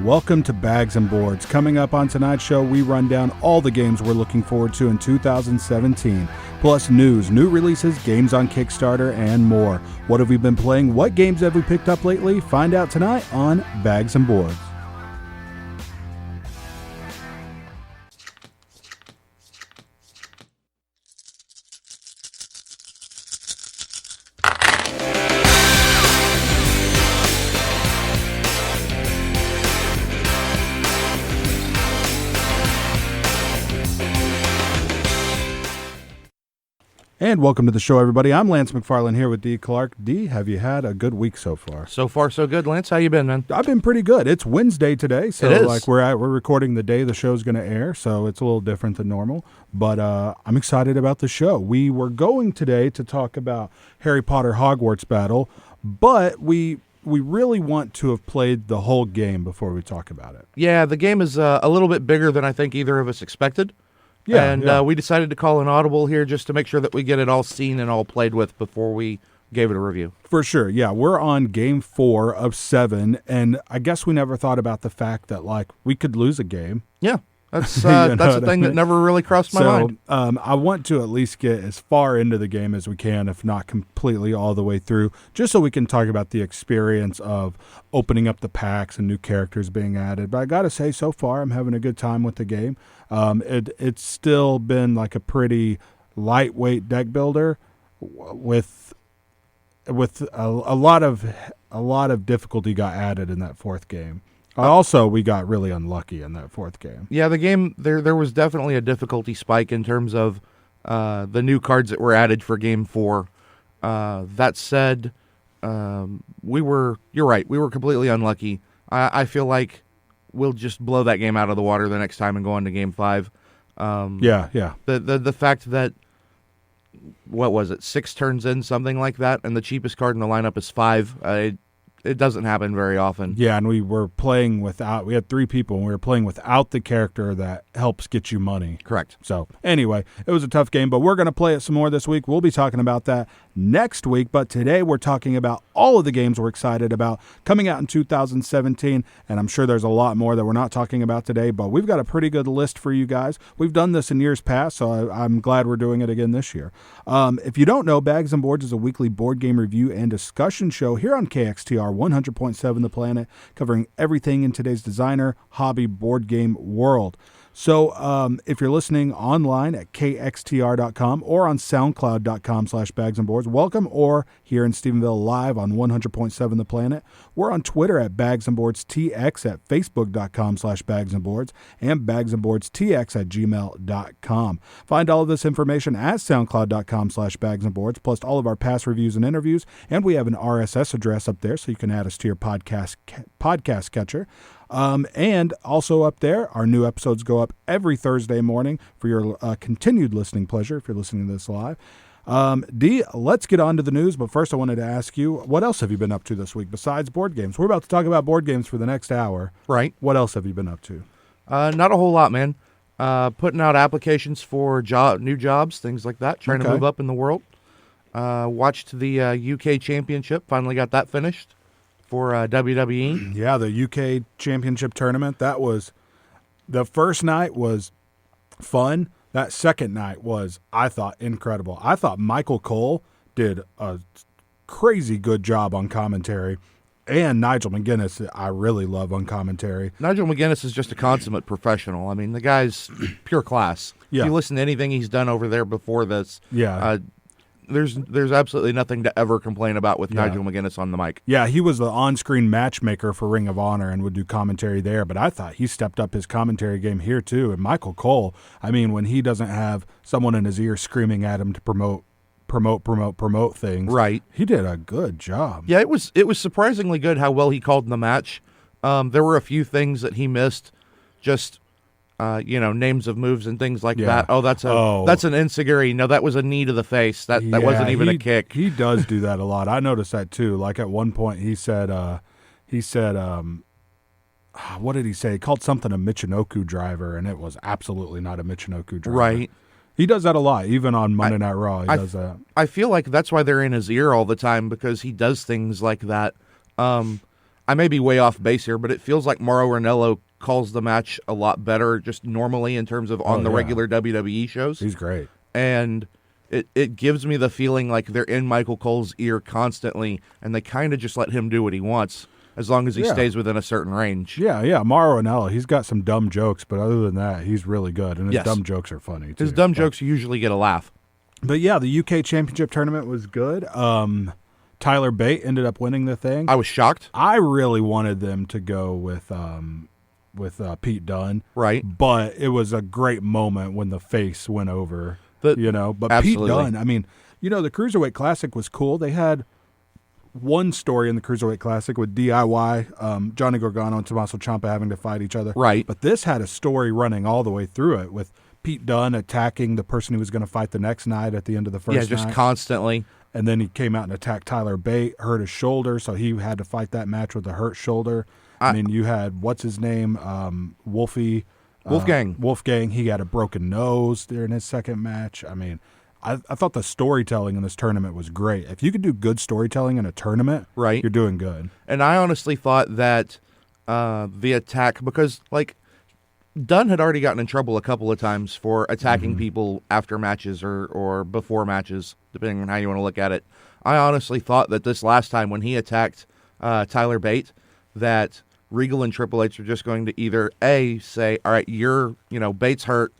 welcome to Bags and Boards. Coming up on tonight's show, we run down all the games we're looking forward to in 2017, plus news, new releases, games on Kickstarter, and more. What have we been playing? What games have we picked up lately? Find out tonight on Bags and Boards. And welcome to the show, everybody. I'm Lance McFarland here with D. Clark. D, have you had a good week so far? So far, so good. Lance, how you been, man? I've been pretty good. It's Wednesday today, so it is. Like we're recording the day the show's going to air, so it's a little different than normal. But I'm excited about the show. We were going today to talk about Harry Potter Hogwarts battle, but we really want to have played the whole game before we talk about it. Yeah, the game is a little bit bigger than I think either of us expected. Yeah, we decided to call an audible here just to make sure that we get it all seen and all played with before we gave it a review. For sure, yeah. We're on game 4 of 7, and I guess we never thought about the fact that, like, we could lose a game. Yeah, that's that's a thing that never really crossed my mind. I want to at least get as far into the game as we can, if not completely all the way through, just so we can talk about the experience of opening up the packs and new characters being added. But I got to say, so far, I'm having a good time with the game. It's still been like a pretty lightweight deck builder with a lot of difficulty got added in that fourth game. Also, we got really unlucky in that fourth game. Yeah, the game, there was definitely a difficulty spike in terms of the new cards that were added for game 4. That said, you're right, we were completely unlucky. I feel like we'll just blow that game out of the water the next time and go on to game 5. Yeah. The fact that, what was it, 6 turns in, something like that, and the cheapest card in the lineup is 5. It doesn't happen very often. Yeah, and we had 3 people, and we were playing without the character that helps get you money. Correct. So, anyway, it was a tough game, but we're going to play it some more this week. We'll be talking about that next week, but today we're talking about all of the games we're excited about coming out in 2017, and I'm sure there's a lot more that we're not talking about today, but we've got a pretty good list for you guys. We've done this in years past, so I'm glad we're doing it again this year. If you don't know, Bags and Boards is a weekly board game review and discussion show here on KXTR 100.7 The Planet, covering everything in today's designer, hobby, board game world. So if you're listening online at kxtr.com or on soundcloud.com/bagsandboards, welcome, or here in Stephenville live on 100.7 The Planet. We're on Twitter at bagsandboardstx, at facebook.com/bagsandboards, and bagsandboardstx@gmail.com. Find all of this information at soundcloud.com/bagsandboards, plus all of our past reviews and interviews, and we have an RSS address up there so you can add us to your podcast catcher. And also up there, our new episodes go up every Thursday morning for your continued listening pleasure if you're listening to this live. D, let's get on to the news, but first I wanted to ask you, what else have you been up to this week besides board games? We're about to talk about board games for the next hour. Right. What else have you been up to? Not a whole lot, man. Putting out applications for new jobs, things like that, trying to move up in the world. Watched the UK Championship, finally got that finished for WWE. Yeah, the UK Championship tournament. That was, the first night was fun. That second night was, I thought, incredible. I thought Michael Cole did a crazy good job on commentary. And Nigel McGuinness, I really love on commentary. Nigel McGuinness is just a consummate professional. I mean, the guy's pure class. Yeah. If you listen to anything he's done over there before this, yeah. There's absolutely nothing to ever complain about with Nigel McGuinness on the mic. Yeah, he was the on-screen matchmaker for Ring of Honor and would do commentary there, but I thought he stepped up his commentary game here too. And Michael Cole, I mean, when he doesn't have someone in his ear screaming at him to promote things, right? He did a good job. Yeah, it was surprisingly good how well he called in the match. There were a few things that he missed, just names of moves and things like that. Oh, that's an enziguri. No, that was a knee to the face. That wasn't even a kick. He does do that a lot. I noticed that too. Like at one point he said, what did he say? He called something a Michinoku driver, and it was absolutely not a Michinoku driver. Right. He does that a lot, even on Monday Night Raw. He does that. I feel like that's why they're in his ear all the time, because he does things like that. I may be way off base here, but it feels like Mauro Ranallo calls the match a lot better just normally in terms of on the regular WWE shows. He's great. And it gives me the feeling like they're in Michael Cole's ear constantly, and they kind of just let him do what he wants as long as he stays within a certain range. Yeah. Mauro Ranallo, he's got some dumb jokes, but other than that, he's really good. And his dumb jokes are funny, too. His dumb jokes usually get a laugh. But yeah, the UK Championship tournament was good. Tyler Bate ended up winning the thing. I was shocked. I really wanted them to go with Pete Dunne. Right. But it was a great moment when the face went over, But absolutely. Pete Dunne, I mean, the Cruiserweight Classic was cool. They had one story in the Cruiserweight Classic with DIY, Johnny Gargano and Tommaso Ciampa having to fight each other. Right. But this had a story running all the way through it with Pete Dunne attacking the person who was going to fight the next night at the end of the first night. Yeah, just constantly. And then he came out and attacked Tyler Bate, hurt his shoulder, so he had to fight that match with a hurt shoulder. I mean, you had, what's his name, Wolfgang. Wolfgang, he had a broken nose during his second match. I mean, I thought the storytelling in this tournament was great. If you could do good storytelling in a tournament, you're doing good. And I honestly thought that the attack, because, Dunn had already gotten in trouble a couple of times for attacking people after matches or before matches, depending on how you want to look at it. I honestly thought that this last time when he attacked Tyler Bate, that Regal and Triple H are just going to either A, say, all right, Bate's hurt,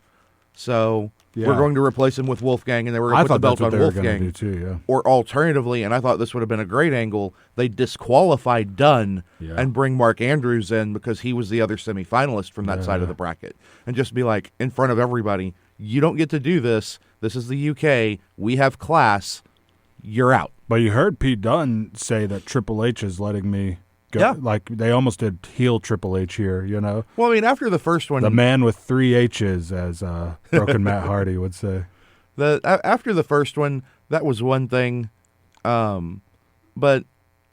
so we're going to replace him with Wolfgang, and they were going to put the belt on Wolfgang. Or alternatively, and I thought this would have been a great angle, they disqualify Dunn and bring Mark Andrews in because he was the other semifinalist from that side of the bracket. And just be like, in front of everybody, you don't get to do this. This is the UK. We have class. You're out. But you heard Pete Dunne say that Triple H is letting me go. Yeah. Like, they almost did heel Triple H here, Well, I mean, after the first one... The man with 3 H's, as Broken Matt Hardy would say. After the first one, that was one thing. But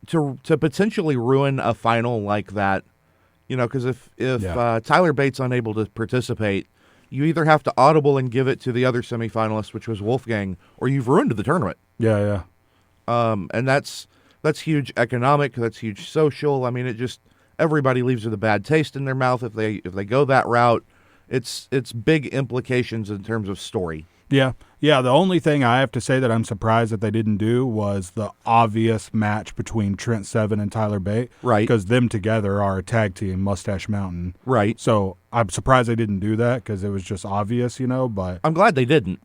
to potentially ruin a final like that, because if Tyler Bate's unable to participate, you either have to audible and give it to the other semifinalist, which was Wolfgang, or you've ruined the tournament. Yeah. And that's huge economic. That's huge social. I mean, everybody leaves with a bad taste in their mouth if they go that route. It's big implications in terms of story. Yeah. The only thing I have to say that I'm surprised that they didn't do was the obvious match between Trent Seven and Tyler Bate. Right. Because them together are a tag team, Mustache Mountain. Right. So I'm surprised they didn't do that because it was just obvious, but I'm glad they didn't.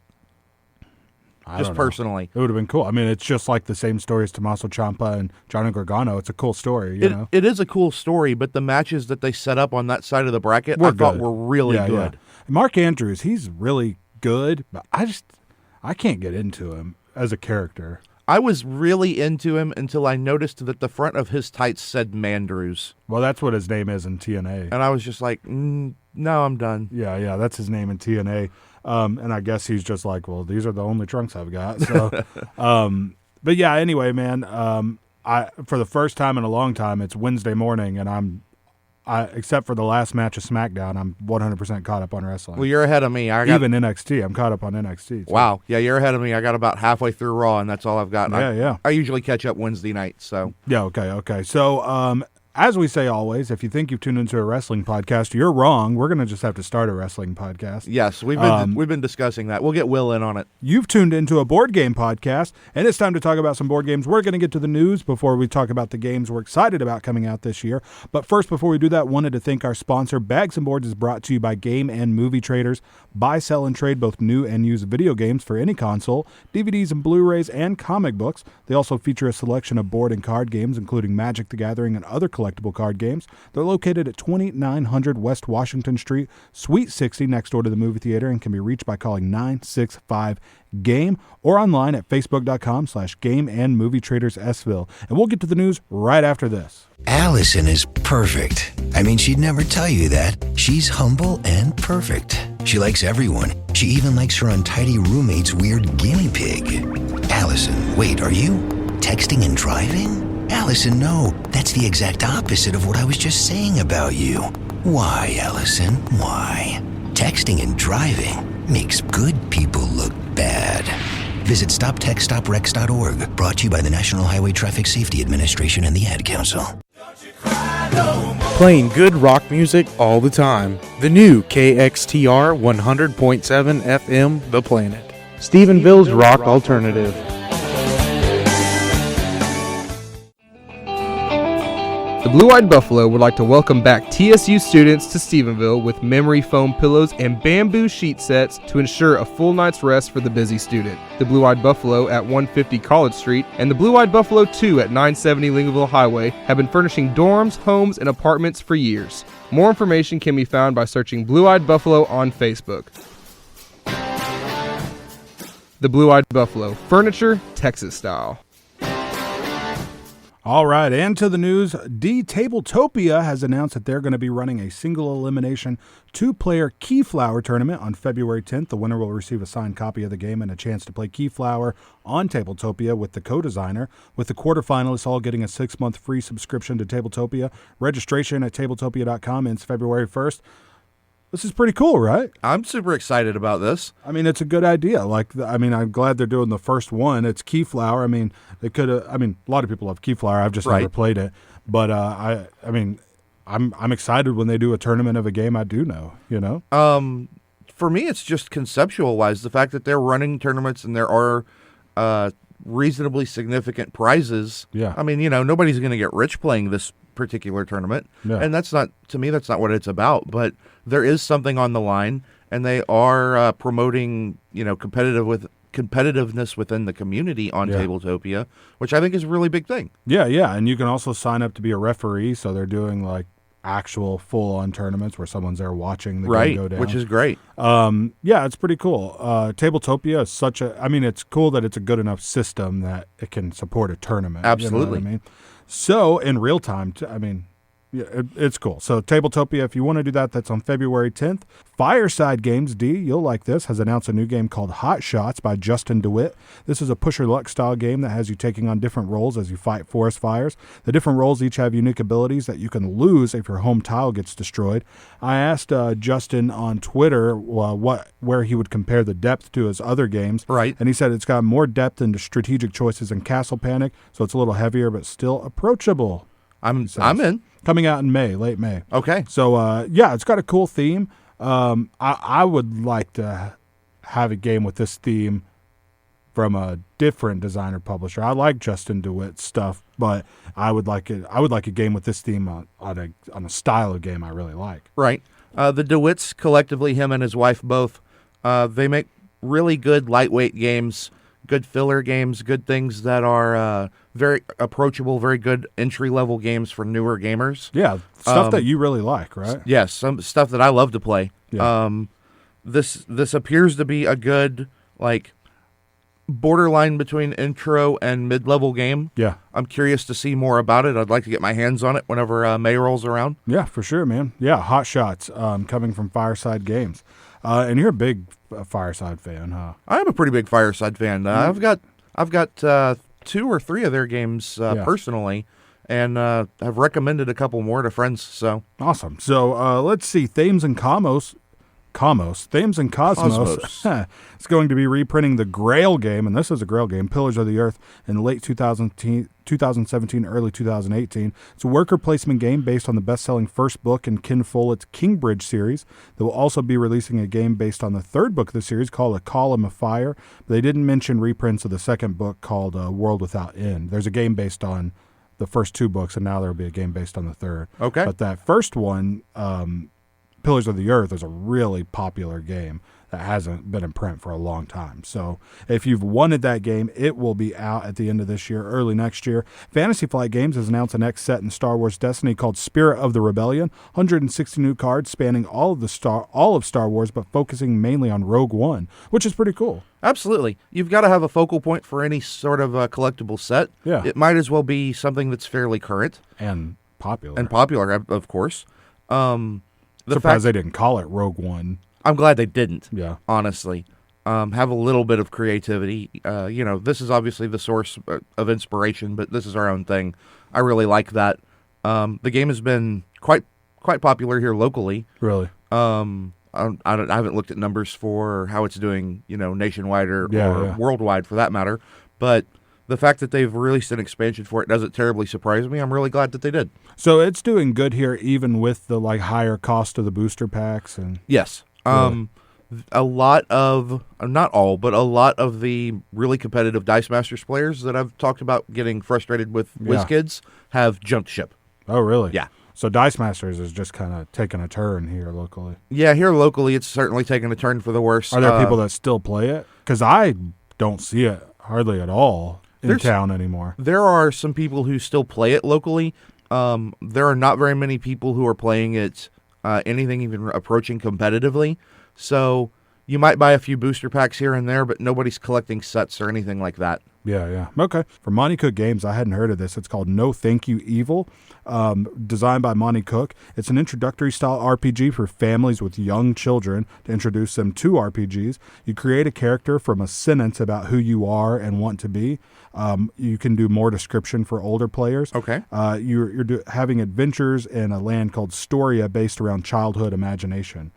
Just personally. It would have been cool. I mean, it's just like the same story as Tommaso Ciampa and Johnny Gargano. It's a cool story, you know? It is a cool story, but the matches that they set up on that side of the bracket, I thought were really good. Yeah. Mark Andrews, he's really good, but I can't get into him as a character. I was really into him until I noticed that the front of his tights said Mandrews. Well, that's what his name is in TNA. And I was just like, no, I'm done. Yeah, that's his name in TNA. And I guess he's just like, well, these are the only trunks I've got. So, but yeah, anyway, man, for the first time in a long time, it's Wednesday morning, and except for the last match of SmackDown, I'm 100% caught up on wrestling. Well, you're ahead of me. Even NXT, I'm caught up on NXT. Too. Wow. Yeah, you're ahead of me. I got about halfway through Raw, and that's all I've got. Yeah. I usually catch up Wednesday night, so. Yeah, okay. So, as we say always, if you think you've tuned into a wrestling podcast, you're wrong. We're going to just have to start a wrestling podcast. Yes, we've been discussing that. We'll get Will in on it. You've tuned into a board game podcast, and it's time to talk about some board games. We're going to get to the news before we talk about the games we're excited about coming out this year. But first, before we do that, wanted to thank our sponsor. Bags and Boards is brought to you by Game and Movie Traders. Buy, sell, and trade both new and used video games for any console, DVDs and Blu-rays, and comic books. They also feature a selection of board and card games, including Magic the Gathering and other collectible card games. They're located at 2900 West Washington Street, Suite 60, next door to the movie theater, and can be reached by calling 965-GAME or online at facebook.com/Game and Movie Traders Sville. And we'll get to the news right after this. Allison is perfect. I mean, she'd never tell you that. She's humble and perfect. She likes everyone. She even likes her untidy roommate's weird guinea pig. Allison, wait, are you texting and driving? Allison, no. That's the exact opposite of what I was just saying about you. Why, Allison? Why? Texting and driving makes good people look bad. Visit StopTextStopRex.org. Brought to you by the National Highway Traffic Safety Administration and the Ad Council. Don't you cry. Playing good rock music all the time. The new KXTR 100.7 FM, The Planet. Stephenville's rock alternative. The Blue-Eyed Buffalo would like to welcome back TSU students to Stephenville with memory foam pillows and bamboo sheet sets to ensure a full night's rest for the busy student. The Blue-Eyed Buffalo at 150 College Street and the Blue-Eyed Buffalo 2 at 970 Lincolnville Highway have been furnishing dorms, homes, and apartments for years. More information can be found by searching Blue-Eyed Buffalo on Facebook. The Blue-Eyed Buffalo, furniture, Texas style. All right, and to the news, Tabletopia has announced that they're going to be running a single elimination 2-player Keyflower tournament on February 10th. The winner will receive a signed copy of the game and a chance to play Keyflower on Tabletopia with the co-designer, with the quarterfinalists all getting a 6-month free subscription to Tabletopia. Registration at tabletopia.com ends February 1st. This is pretty cool, right? I'm super excited about this. I mean, it's a good idea. I'm glad they're doing the first one. It's Keyflower. I mean, they could have. I mean, a lot of people love Keyflower. I've just never played it, but I'm excited when they do a tournament of a game I do know. You know. For me, it's just conceptual wise, the fact that they're running tournaments and there are reasonably significant prizes. Yeah. I mean, nobody's going to get rich playing this particular tournament, and that's not what it's about. But there is something on the line, and they are promoting competitiveness within the community on Tabletopia, which I think is a really big thing. Yeah, and you can also sign up to be a referee, so they're doing like actual full-on tournaments where someone's there watching the game go down, which is great. It's pretty cool. Tabletopia is it's cool that it's a good enough system that it can support a tournament. Absolutely. You know what I mean? So in real time, it's cool. So Tabletopia, if you want to do that, that's on February 10th. Fireside Games, you'll like this, has announced a new game called Hot Shots by Justin DeWitt. This is a push-your-luck style game that has you taking on different roles as you fight forest fires. The different roles each have unique abilities that you can lose if your home tile gets destroyed. I asked Justin on Twitter where he would compare the depth to his other games. Right. And he said it's got more depth into strategic choices and Castle Panic, so it's a little heavier but still approachable. I'm in. Coming out in May, late May. Okay. So, it's got a cool theme. I would like to have a game with this theme from a different designer publisher. I like Justin DeWitt's stuff, but I would like a game with this theme on a style of game I really like. Right. The DeWitts, collectively, him and his wife both, they make really good lightweight games, good filler games, good things that are very approachable, very good entry-level games for newer gamers. Yeah, stuff that you really like, right? Yes, some stuff that I love to play. Yeah. This appears to be a good, borderline between intro and mid-level game. Yeah. I'm curious to see more about it. I'd like to get my hands on it whenever May rolls around. Yeah, for sure, man. Yeah, Hot Shots coming from Fireside Games. And you're a big Fireside fan, huh? I am a pretty big Fireside fan. I've got 2 or 3 of their games personally, and I've recommended a couple more to friends. So awesome. So let's see. Thames and Cosmos. It's going to be reprinting the Grail game, and this is a Grail game, Pillars of the Earth, in late 2017, early 2018. It's a worker placement game based on the best-selling first book in Ken Follett's Kingbridge series. They will also be releasing a game based on the third book of the series called A Column of Fire. But they didn't mention reprints of the second book called World Without End. There's a game based on the first 2 books, and now there will be a game based on the third. Okay. But that first one, Pillars of the Earth, is a really popular game that hasn't been in print for a long time. So if you've wanted that game, it will be out at the end of this year, early next year. Fantasy Flight Games has announced a next set in Star Wars Destiny called Spirit of the Rebellion. 160 new cards spanning all of Star Wars, but focusing mainly on Rogue One, which is pretty cool. Absolutely. You've got to have a focal point for any sort of collectible set. Yeah. It might as well be something that's fairly current. And popular. Of course. Surprised they didn't call it Rogue One. I'm glad they didn't. Yeah. Honestly. Have a little bit of creativity. This is obviously the source of inspiration, but this is our own thing. I really like that. The game has been quite popular here locally. Really? I haven't looked at numbers for how it's doing, nationwide or worldwide for that matter. But the fact that they've released an expansion for it doesn't terribly surprise me. I'm really glad that they did. So it's doing good here, even with the higher cost of the booster packs. And Yes. Really? A lot of, not all, but a lot of the really competitive Dice Masters players that I've talked about getting frustrated with WizKids have jumped ship. Oh, really? Yeah. So Dice Masters is just kind of taking a turn here locally. Yeah, here locally, it's certainly taken a turn for the worse. Are there people that still play it? Because I don't see it hardly at all in town anymore. There are some people who still play it locally. There are not very many people who are playing it anything even approaching competitively. So you might buy a few booster packs here and there, but nobody's collecting sets or anything like that. Yeah. Okay. For Monty Cook Games, I hadn't heard of this. It's called No Thank You Evil, designed by Monty Cook. It's an introductory style RPG for families with young children to introduce them to RPGs. You create a character from a sentence about who you are and want to be. You can do more description for older players. Okay. You're having adventures in a land called Storia based around childhood imagination.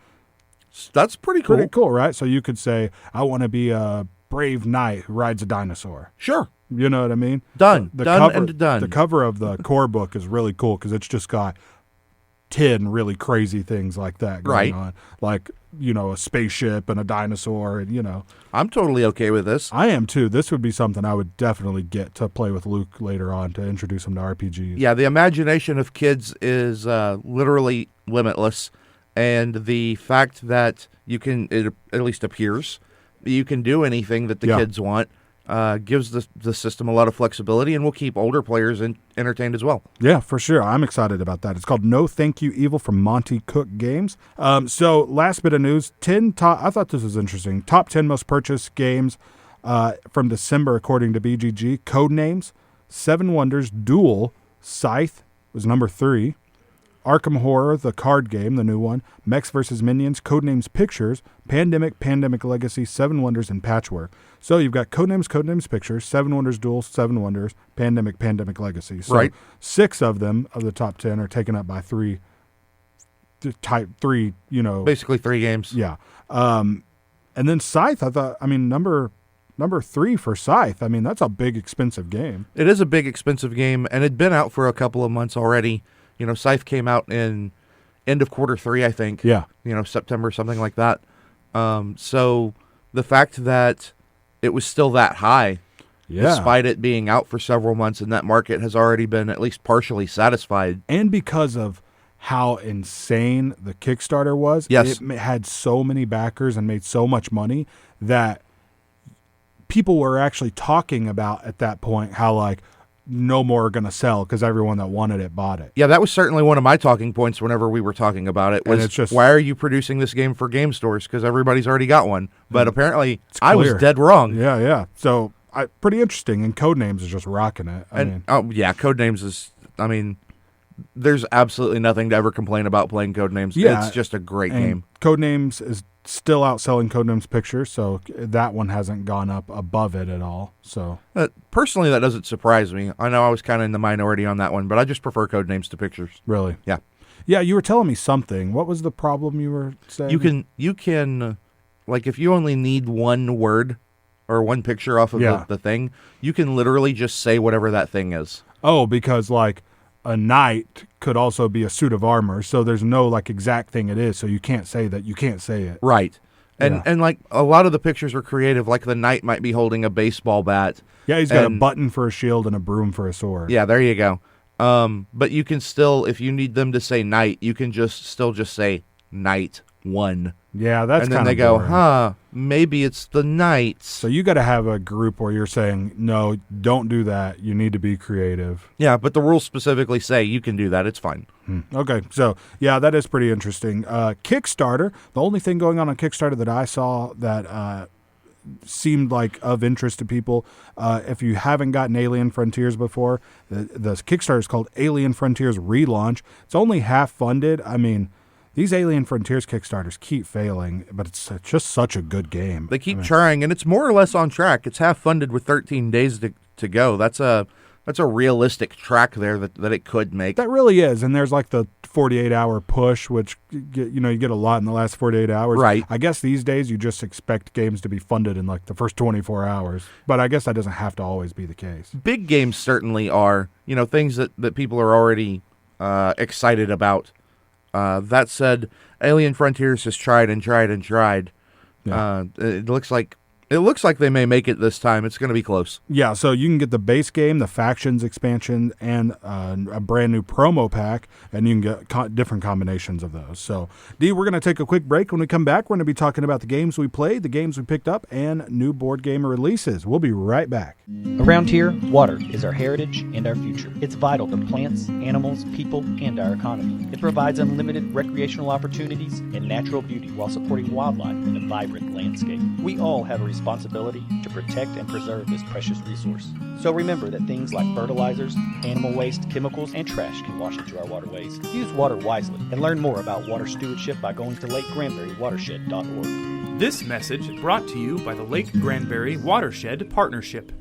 That's pretty cool. Pretty cool, right? So you could say, I want to be a brave knight who rides a dinosaur. Sure. You know what I mean? Done. The Done cover, and done. The cover of the core book is really cool because it's just got 10 really crazy things like that going on. Like, a spaceship and a dinosaur and, I'm totally okay with this. I am too. This would be something I would definitely get to play with Luke later on to introduce him to RPGs. Yeah, the imagination of kids is literally limitless. And the fact that it at least appears, you can do anything that the kids want gives the system a lot of flexibility and will keep older players entertained as well. Yeah, for sure. I'm excited about that. It's called No Thank You Evil from Monty Cook Games. So last bit of news, I thought this was interesting. Top 10 most purchased games from December according to BGG. Codenames, Seven Wonders, Duel, Scythe was number 3. Arkham Horror, the card game, the new one, Mechs vs. Minions, Codenames Pictures, Pandemic Legacy, Seven Wonders, and Patchwork. So you've got Codenames Pictures, Seven Wonders Duel, Seven Wonders, Pandemic Legacy. So right. 6 of them, of the top 10, are taken up by three, basically 3 games. Yeah. And then Scythe, I thought, number 3 for Scythe, that's a big, expensive game. It is a big, expensive game, and it'd been out for a couple of months already. Scythe came out in end of quarter 3, I think. Yeah. September, something like that. So the fact that it was still that high, despite it being out for several months, and that market has already been at least partially satisfied. And because of how insane the Kickstarter was, yes. It had so many backers and made so much money that people were actually talking about at that point how, no more are going to sell because everyone that wanted it bought it. Yeah, that was certainly one of my talking points whenever we were talking about it. Was why are you producing this game for game stores? Because everybody's already got one. But apparently, I was dead wrong. Yeah. So, pretty interesting. And Codenames is just rocking it. Codenames is. There's absolutely nothing to ever complain about playing Codenames. Yeah, it's just a great game. Codenames is still outselling Codenames Pictures, so that one hasn't gone up above it at all. So personally, that doesn't surprise me. I know I was kind of in the minority on that one, but I just prefer Codenames to Pictures. Really? Yeah. Yeah, you were telling me something. What was the problem you were saying? You can, if you only need one word or one picture off of the thing, you can literally just say whatever that thing is. Oh, because a knight could also be a suit of armor, so there's no exact thing it is, so you can't say that. You can't say it. Right. And a lot of the pictures are creative, the knight might be holding a baseball bat. Yeah, he's got a button for a shield and a broom for a sword. Yeah, there you go. But you can still, if you need them to say knight, you can just say knight 1. Yeah, that's and kind of then they go, maybe it's the knights. So you got to have a group where you're saying, no, don't do that. You need to be creative. Yeah, but the rules specifically say you can do that. It's fine. Okay, so yeah, that is pretty interesting. Kickstarter, the only thing going on Kickstarter that I saw that seemed of interest to people, if you haven't gotten Alien Frontiers before, the Kickstarter is called Alien Frontiers Relaunch. It's only half funded. These Alien Frontiers Kickstarters keep failing, but it's just such a good game. They keep trying, and it's more or less on track. It's half funded with 13 days to go. That's a a realistic track there that it could make. That really is, and there's like the 48-hour push, which you get a lot in the last 48 hours. Right. I guess these days you just expect games to be funded in like the first 24 hours, but I guess that doesn't have to always be the case. Big games certainly are, things that people are already excited about. That said, Alien Frontiers has tried and tried and tried. Yeah. It looks like they may make it this time. It's going to be close. Yeah, so you can get the base game, the factions expansion, and a brand new promo pack, and you can get different combinations of those. So, Dee, we're going to take a quick break. When we come back, we're going to be talking about the games we played, the games we picked up, and new board game releases. We'll be right back. Around here, water is our heritage and our future. It's vital to plants, animals, people, and our economy. It provides unlimited recreational opportunities and natural beauty while supporting wildlife in a vibrant landscape. We all have a responsibility to protect and preserve this precious resource. So remember that things like fertilizers, animal waste, chemicals, and trash can wash into our waterways. Use water wisely and learn more about water stewardship by going to lakegranburywatershed.org. This message brought to you by the Lake Granbury Watershed Partnership.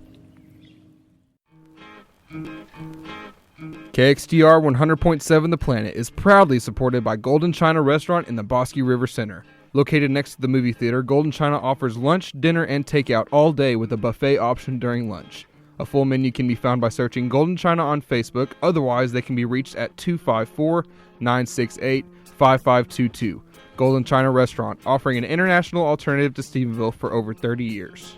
KXTR 100.7 The Planet is proudly supported by Golden China Restaurant in the Bosque River Center. Located next to the movie theater, Golden China offers lunch, dinner, and takeout all day with a buffet option during lunch. A full menu can be found by searching Golden China on Facebook. Otherwise, they can be reached at 254-968-5522. Golden China Restaurant, offering an international alternative to Stephenville for over 30 years.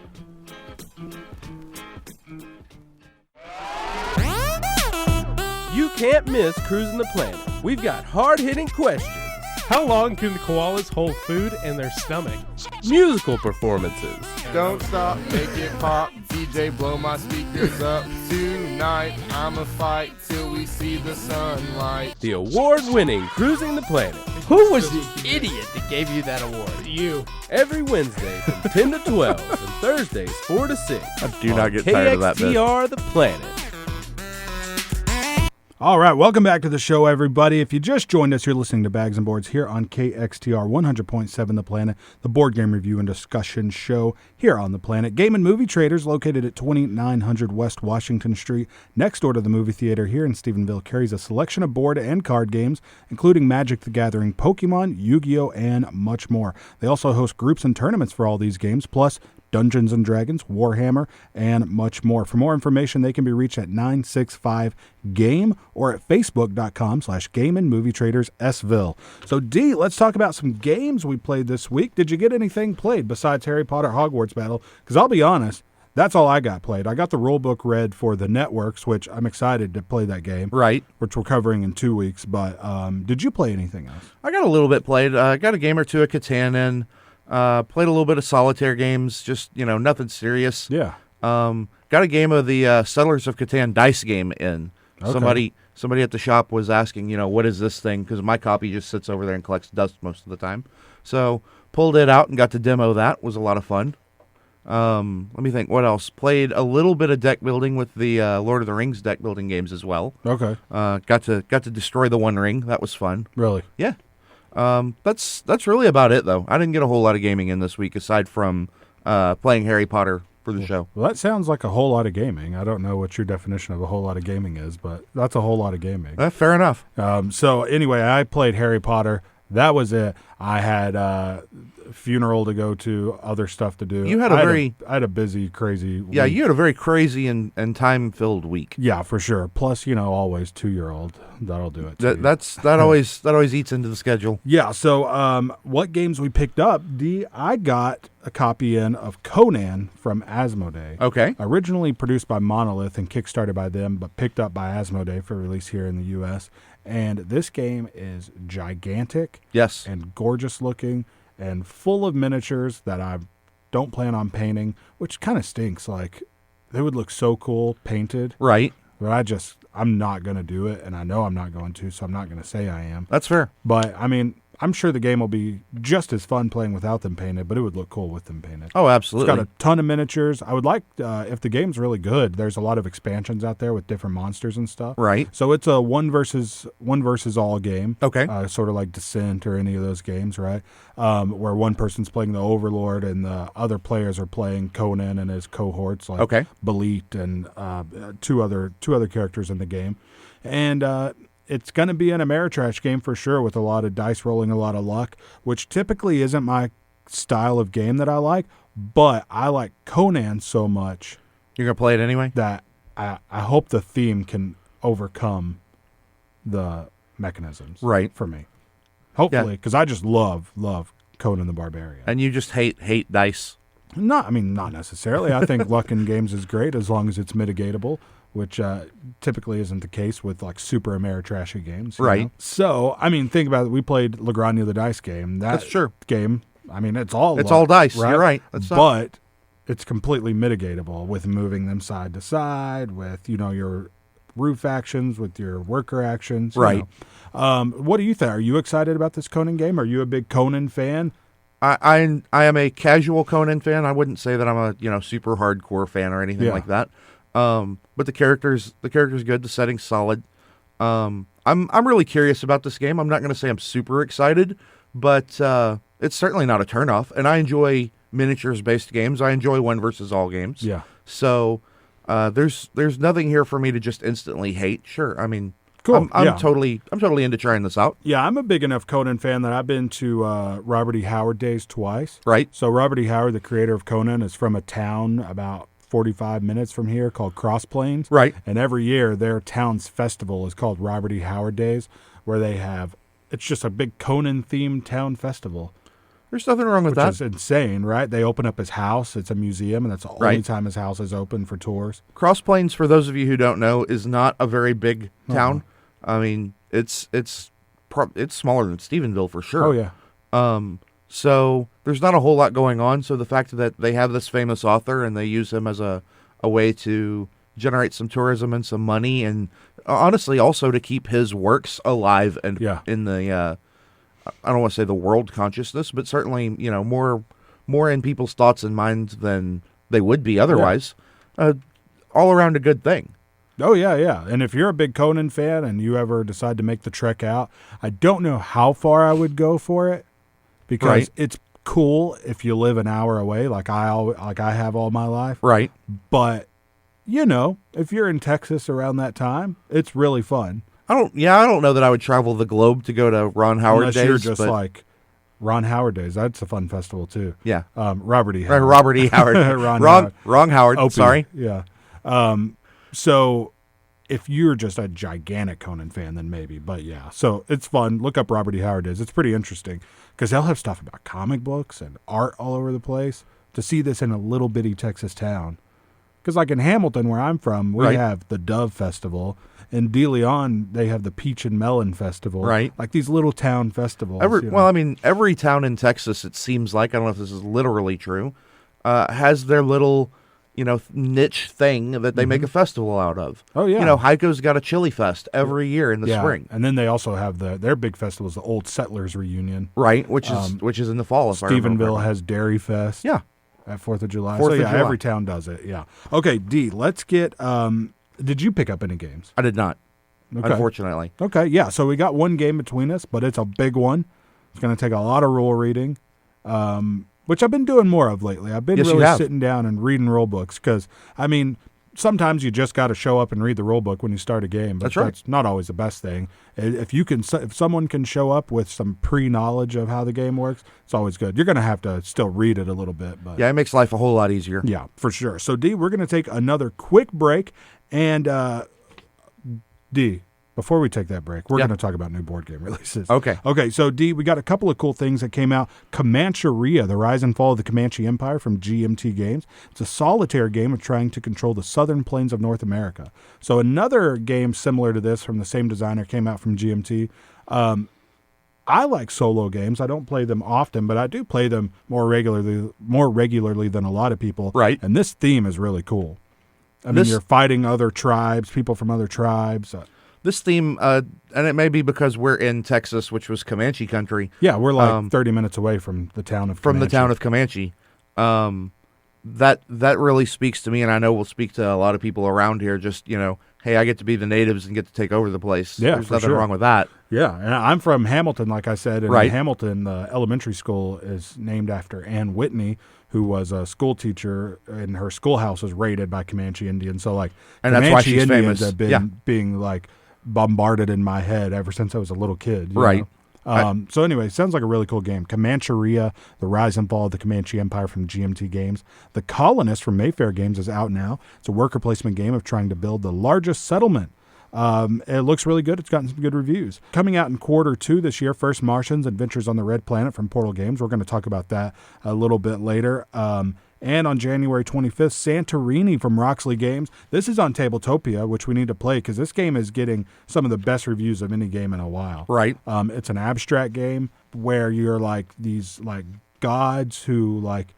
You can't miss Cruising the Planet. We've got hard-hitting questions, How long can the koalas hold food in their stomach? musical performances, Don't stop, make it pop. DJ, blow my speakers up. Tonight, I'ma fight till we see the sunlight. the award-winning Cruising the Planet. Who was the idiot that gave you that award? You. Every Wednesday from 10 to 12 and Thursdays 4 to 6. I do not get tired of that bit. KXTR The Planet. All right, welcome back to the show, everybody. If you just joined us, you're listening to Bags and Boards here on KXTR 100.7 The Planet, the board game review and discussion show here on The Planet. Game and Movie Traders, located at 2900 West Washington Street, next door to the movie theater here in Stephenville, carries a selection of board and card games, including Magic the Gathering, Pokemon, Yu-Gi-Oh!, and much more. They also host groups and tournaments for all these games, plus Dungeons & Dragons, Warhammer, and much more. For more information, they can be reached at 965-GAME or at facebook.com/Game and Movie Traders Sville. So, Dee, let's talk about some games we played this week. Did you get anything played besides Harry Potter Hogwarts Battle? Because I'll be honest, that's all I got played. I got the rule book read for the Networks, which I'm excited to play that game. Right. Which we're covering in 2 weeks. But did you play anything else? I got a little bit played. I got a game or two of Catan in. Played a little bit of solitaire games, just, nothing serious. Yeah. Got a game of the Settlers of Catan dice game in. Okay. Somebody at the shop was asking, what is this thing? Because my copy just sits over there and collects dust most of the time. So pulled it out and got to demo that. Was a lot of fun. Let me think. What else? Played a little bit of deck building with the Lord of the Rings deck building games as well. Okay. Got to destroy the One Ring. That was fun. Really? Yeah. That's really about it, though. I didn't get a whole lot of gaming in this week aside from playing Harry Potter for the show. Well, that sounds like a whole lot of gaming. I don't know what your definition of a whole lot of gaming is, but that's a whole lot of gaming. Fair enough. So anyway, I played Harry Potter. That was it. I had a funeral to go to, other stuff to do. I had a busy, crazy week. Yeah, you had a very crazy and time-filled week. Yeah, for sure. Plus, always 2-year-old. That'll do it. That always eats into the schedule. Yeah, so what games we picked up, I got a copy in of Conan from Asmodee. Okay. Originally produced by Monolith and kickstarted by them, but picked up by Asmodee for release here in the U.S. And this game is gigantic. Yes. And gorgeous looking and full of miniatures that I don't plan on painting, which kind of stinks. Like, they would look so cool painted. Right. But I'm not going to do it, and I know I'm not going to, so I'm not going to say I am. That's fair. But, I mean, I'm sure the game will be just as fun playing without them painted, but it would look cool with them painted. Oh, absolutely. It's got a ton of miniatures. I would like, if the game's really good, there's a lot of expansions out there with different monsters and stuff. Right. So it's a one versus all game. Okay. Sort of like Descent or any of those games, right? Where one person's playing the Overlord and the other players are playing Conan and his cohorts, like Belit and two other characters in the game. And it's going to be an Ameritrash game for sure, with a lot of dice rolling, a lot of luck, which typically isn't my style of game that I like, but I like Conan so much. You're going to play it anyway? That I hope the theme can overcome the mechanisms for me. Hopefully, because I just love Conan the Barbarian. And you just hate dice? Not necessarily. I think luck in games is great as long as it's mitigatable, which typically isn't the case with like super Ameritrashy games. Right. Know? So, I mean, think about it. We played Lagrangia the Dice game. That's true. Game, I mean, it's all dice. Right? You're right. But it's completely mitigatable with moving them side to side, with, your roof actions, with your worker actions. Right. What do you think? Are you excited about this Conan game? Are you a big Conan fan? I am a casual Conan fan. I wouldn't say that I'm a super hardcore fan or anything like that. But the character's good. The setting's solid. I'm really curious about this game. I'm not going to say I'm super excited, but it's certainly not a turnoff. And I enjoy miniatures-based games. I enjoy one versus all games. Yeah. So there's nothing here for me to just instantly hate. Sure, I mean, cool. I'm totally into trying this out. Yeah, I'm a big enough Conan fan that I've been to Robert E. Howard Days twice. Right. So Robert E. Howard, the creator of Conan, is from a town about 45 minutes from here called Cross Plains. Right. And every year their town's festival is called Robert E. Howard Days, where it's just a big Conan-themed town festival. There's nothing wrong with that. Which is insane, right? They open up his house. It's a museum, and that's the only time his house is open for tours. Cross Plains, for those of you who don't know, is not a very big town. I mean, it's smaller than Stephenville for sure. Oh, yeah. So there's not a whole lot going on. So the fact that they have this famous author and they use him as a way to generate some tourism and some money, and honestly also to keep his works alive and in the I don't want to say the world consciousness, but certainly more in people's thoughts and minds than they would be otherwise. All around a good thing. Oh, yeah. And if you're a big Conan fan and you ever decide to make the trek out, I don't know how far I would go for it, because it's cool if you live an hour away, like I have all my life. Right. But, if you're in Texas around that time, it's really fun. I don't know that I would travel the globe to go to Ron Howard Unless Days. You're just like Ron Howard Days. That's a fun festival too. Yeah. Robert E. Howard. Robert E. Howard. Wrong Howard. Opie. Sorry. Yeah. So if you're just a gigantic Conan fan, then maybe. But yeah, so it's fun. Look up Robert E. Howard Days. It's pretty interesting because they'll have stuff about comic books and art all over the place. To see this in a little bitty Texas town. Because like in Hamilton, where I'm from, we have the Dove Festival. In De Leon, they have the Peach and Melon Festival. Right. Like these little town festivals. Well, I mean, every town in Texas, it seems like, I don't know if this is literally true, has their little, niche thing that they make a festival out of. Oh, yeah. Heiko's got a chili fest every year in the spring. And then they also have their big festival is the Old Settlers Reunion. Right, which is in the fall. Stephenville has Dairy Fest. Yeah. At 4th of July. 4th of July. Every town does it, yeah. Okay, D, let's get, did you pick up any games? I did not, unfortunately. Okay, yeah, so we got one game between us, but it's a big one. It's going to take a lot of rule reading, which I've been doing more of lately. I've been really sitting down and reading rule books because, I mean, sometimes you just got to show up and read the rule book when you start a game, but that's not always the best thing. If someone can show up with some pre-knowledge of how the game works, it's always good. You're going to have to still read it a little bit, but it makes life a whole lot easier. Yeah, for sure. So D, we're going to take another quick break, and D, before we take that break, we're going to talk about new board game releases. Okay, so D, we got a couple of cool things that came out. Comancheria, The Rise and Fall of the Comanche Empire from GMT Games. It's a solitaire game of trying to control the southern plains of North America. So another game similar to this from the same designer came out from GMT. I like solo games. I don't play them often, but I do play them more regularly than a lot of people. Right. And this theme is really cool. I mean, you're fighting other tribes, people from other tribes. this theme, and it may be because we're in Texas, which was Comanche country. Yeah, we're like 30 minutes away from the town of Comanche. That really speaks to me, and I know will speak to a lot of people around here. Just, hey, I get to be the natives and get to take over the place. Yeah, There's nothing wrong with that. Yeah, and I'm from Hamilton, like I said. And right. in Hamilton, the elementary school is named after Ann Whitney, who was a school teacher, and her schoolhouse was raided by Comanche Indians. So, like, and Comanche that's why she's Indians famous. have been being, like, bombarded in my head ever since I was a little kid. You right. know? So anyway, sounds like a really cool game. Comancheria, The Rise and Fall of the Comanche Empire from GMT Games. The Colonist from Mayfair Games is out now. It's a worker placement game of trying to build the largest settlement. It looks really good. It's gotten some good reviews. Coming out in Q2 this year, First Martians, Adventures on the Red Planet from Portal Games. We're going to talk about that a little bit later. And on January 25th, Santorini from Roxley Games. This is on Tabletopia, which we need to play because this game is getting some of the best reviews of any game in a while. Right. It's an abstract game where you're like these like gods who like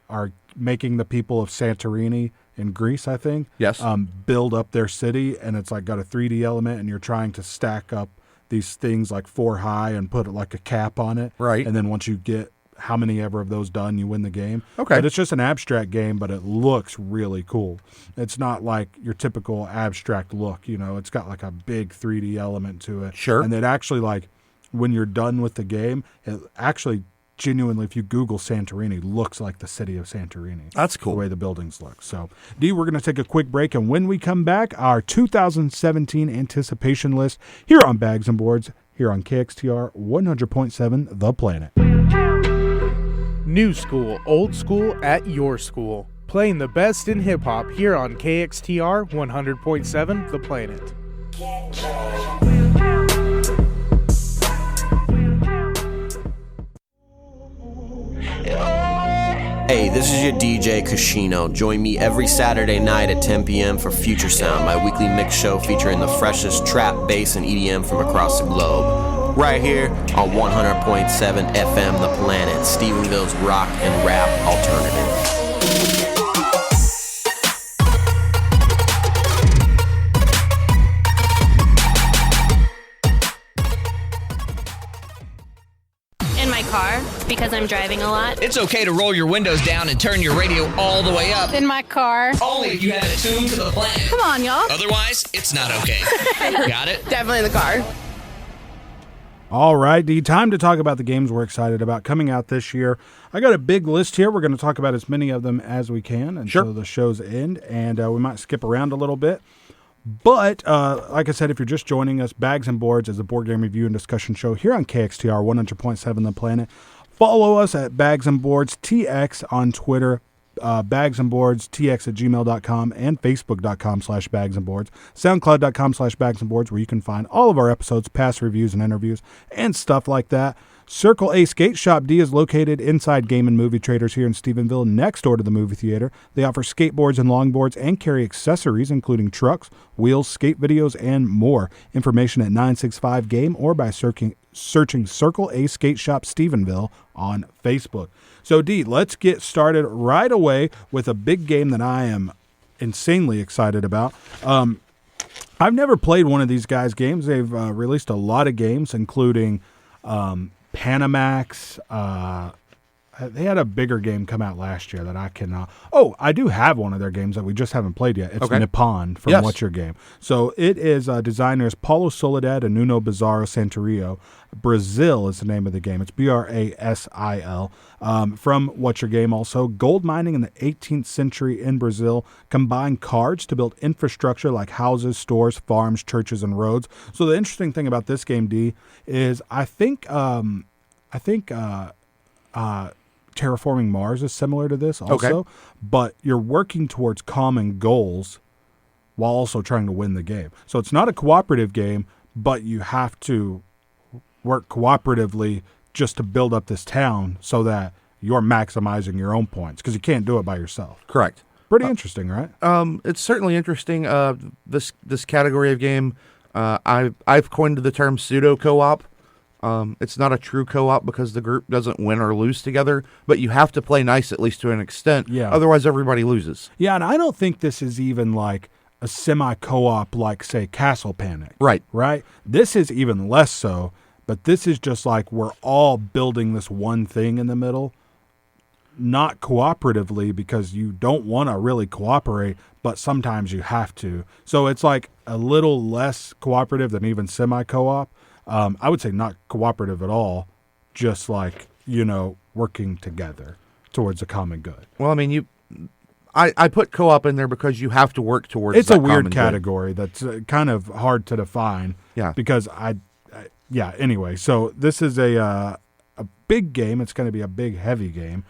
are making the people of Santorini in Greece, I think. Yes. Build up their city, and it's like got a 3D element, and you're trying to stack up these things like 4 high and put like a cap on it. Right. And then once you get how many ever of those done, you win the game. Okay. But it's just an abstract game, but it looks really cool. It's not like your typical abstract look, it's got like a big 3D element to it. Sure. And it actually, like, when you're done with the game, it actually genuinely, if you Google Santorini, looks like the city of Santorini. That's cool. The way the buildings look. So, D, we're going to take a quick break, and when we come back, our 2017 anticipation list here on Bags and Boards, here on KXTR 100.7 The Planet. New school, old school at your school. Playing the best in hip-hop here on KXTR 100.7 The Planet. Hey, this is your DJ Kashino. Join me every Saturday night at 10 p.m. for Future Sound, my weekly mix show featuring the freshest trap, bass, and EDM from across the globe. Right here on 100.7 FM The Planet, Stephenville's rock and rap alternative. In my car, because I'm driving a lot. It's okay to roll your windows down and turn your radio all the way up. In my car. Only if you have it tuned to the planet. Come on, y'all. Otherwise, it's not okay. Got it? Definitely in the car. All right, D, time to talk about the games we're excited about coming out this year. I got a big list here. We're going to talk about as many of them as we can until the show's end, and we might skip around a little bit. But, like I said, if you're just joining us, Bags and Boards is a board game review and discussion show here on KXTR 100.7 The Planet. Follow us at Bags and Boards TX on Twitter, bagsandboardstx@gmail.com, and facebook.com/bagsandboards, soundcloud.com/bagsandboards, where you can find all of our episodes, past reviews and interviews, and stuff like that. Circle A Skate Shop D is located inside Game and Movie Traders here in Stephenville, next door to the movie theater. They offer skateboards and longboards and carry accessories, including trucks, wheels, skate videos, and more. Information at 965-GAME or by searching Circle A Skate Shop Stephenville on Facebook. So, D, let's get started right away with a big game that I am insanely excited about. I've never played one of these guys' games. They've released a lot of games, including Panamax. They had a bigger game come out last year that I cannot. Oh, I do have one of their games that we just haven't played yet. It's Nippon from What's Your Game. So it is designers Paulo Soledad and Nuno Bizarro Santorio. Brazil is the name of the game. It's Brasil. From What's Your Game also. Gold mining in the 18th century in Brazil. Combine cards to build infrastructure like houses, stores, farms, churches, and roads. So the interesting thing about this game, D, is I think Terraforming Mars is similar to this also, but you're working towards common goals while also trying to win the game. So it's not a cooperative game, but you have to work cooperatively just to build up this town so that you're maximizing your own points, because you can't do it by yourself. Correct. Pretty interesting, right? It's certainly interesting. This category of game, I've coined the term pseudo co-op. It's not a true co-op because the group doesn't win or lose together, but you have to play nice at least to an extent. Yeah. Otherwise, everybody loses. Yeah, and I don't think this is even like a semi-co-op like, say, Castle Panic. Right. Right? This is even less so, but this is just like we're all building this one thing in the middle, not cooperatively because you don't want to really cooperate, but sometimes you have to. So it's like a little less cooperative than even semi-co-op. I would say not cooperative at all, just like, working together towards a common good. Well, I mean, I put co-op in there because you have to work towards. It's that a weird common category that's kind of hard to define. Yeah. Because anyway, so this is a big game. It's going to be a big, heavy game.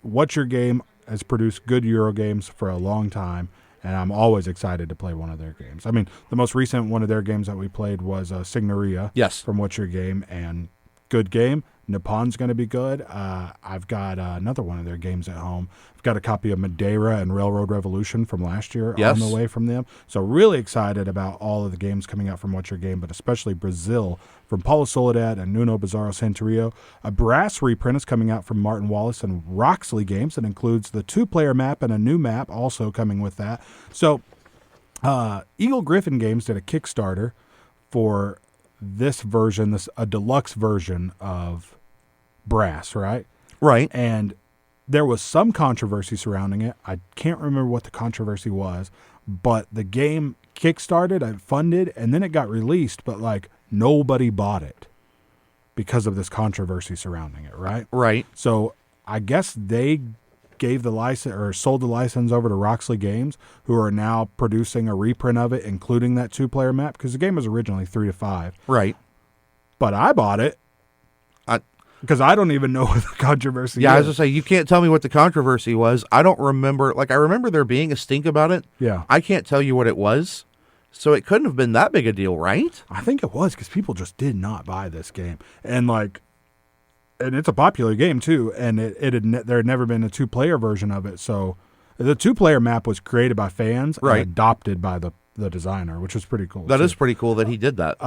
What's Your Game has produced good Euro games for a long time, and I'm always excited to play one of their games. I mean, the most recent one of their games that we played was Signoria. Yes. From What's Your Game, and good game. Nipon's going to be good. I've got another one of their games at home. I've got a copy of Madeira and Railroad Revolution from last year on the way from them. So really excited about all of the games coming out from What's Your Game, but especially Brazil from Paulo Soledad and Nuno Bizarro Santorio. A Brass reprint is coming out from Martin Wallace and Roxley Games that includes the 2-player map and a new map also coming with that. So Eagle Griffin Games did a Kickstarter for this version, a deluxe version of Brass, right? Right. And there was some controversy surrounding it. I can't remember what the controversy was, but the game kickstarted, I funded, and then it got released, but like nobody bought it because of this controversy surrounding it, right? Right. So I guess they gave the license or sold the license over to Roxley Games, who are now producing a reprint of it, including that 2-player map, because the game was originally 3 to 5. Right. But I bought it. Because I don't even know what the controversy is. Yeah, I was going to say, you can't tell me what the controversy was. I don't remember. Like, I remember there being a stink about it. Yeah. I can't tell you what it was. So it couldn't have been that big a deal, right? I think it was, because people just did not buy this game. And it's a popular game, too. And there had never been a 2-player version of it. So the 2-player map was created by fans and adopted by the designer, which was pretty cool. That is pretty cool that he did that.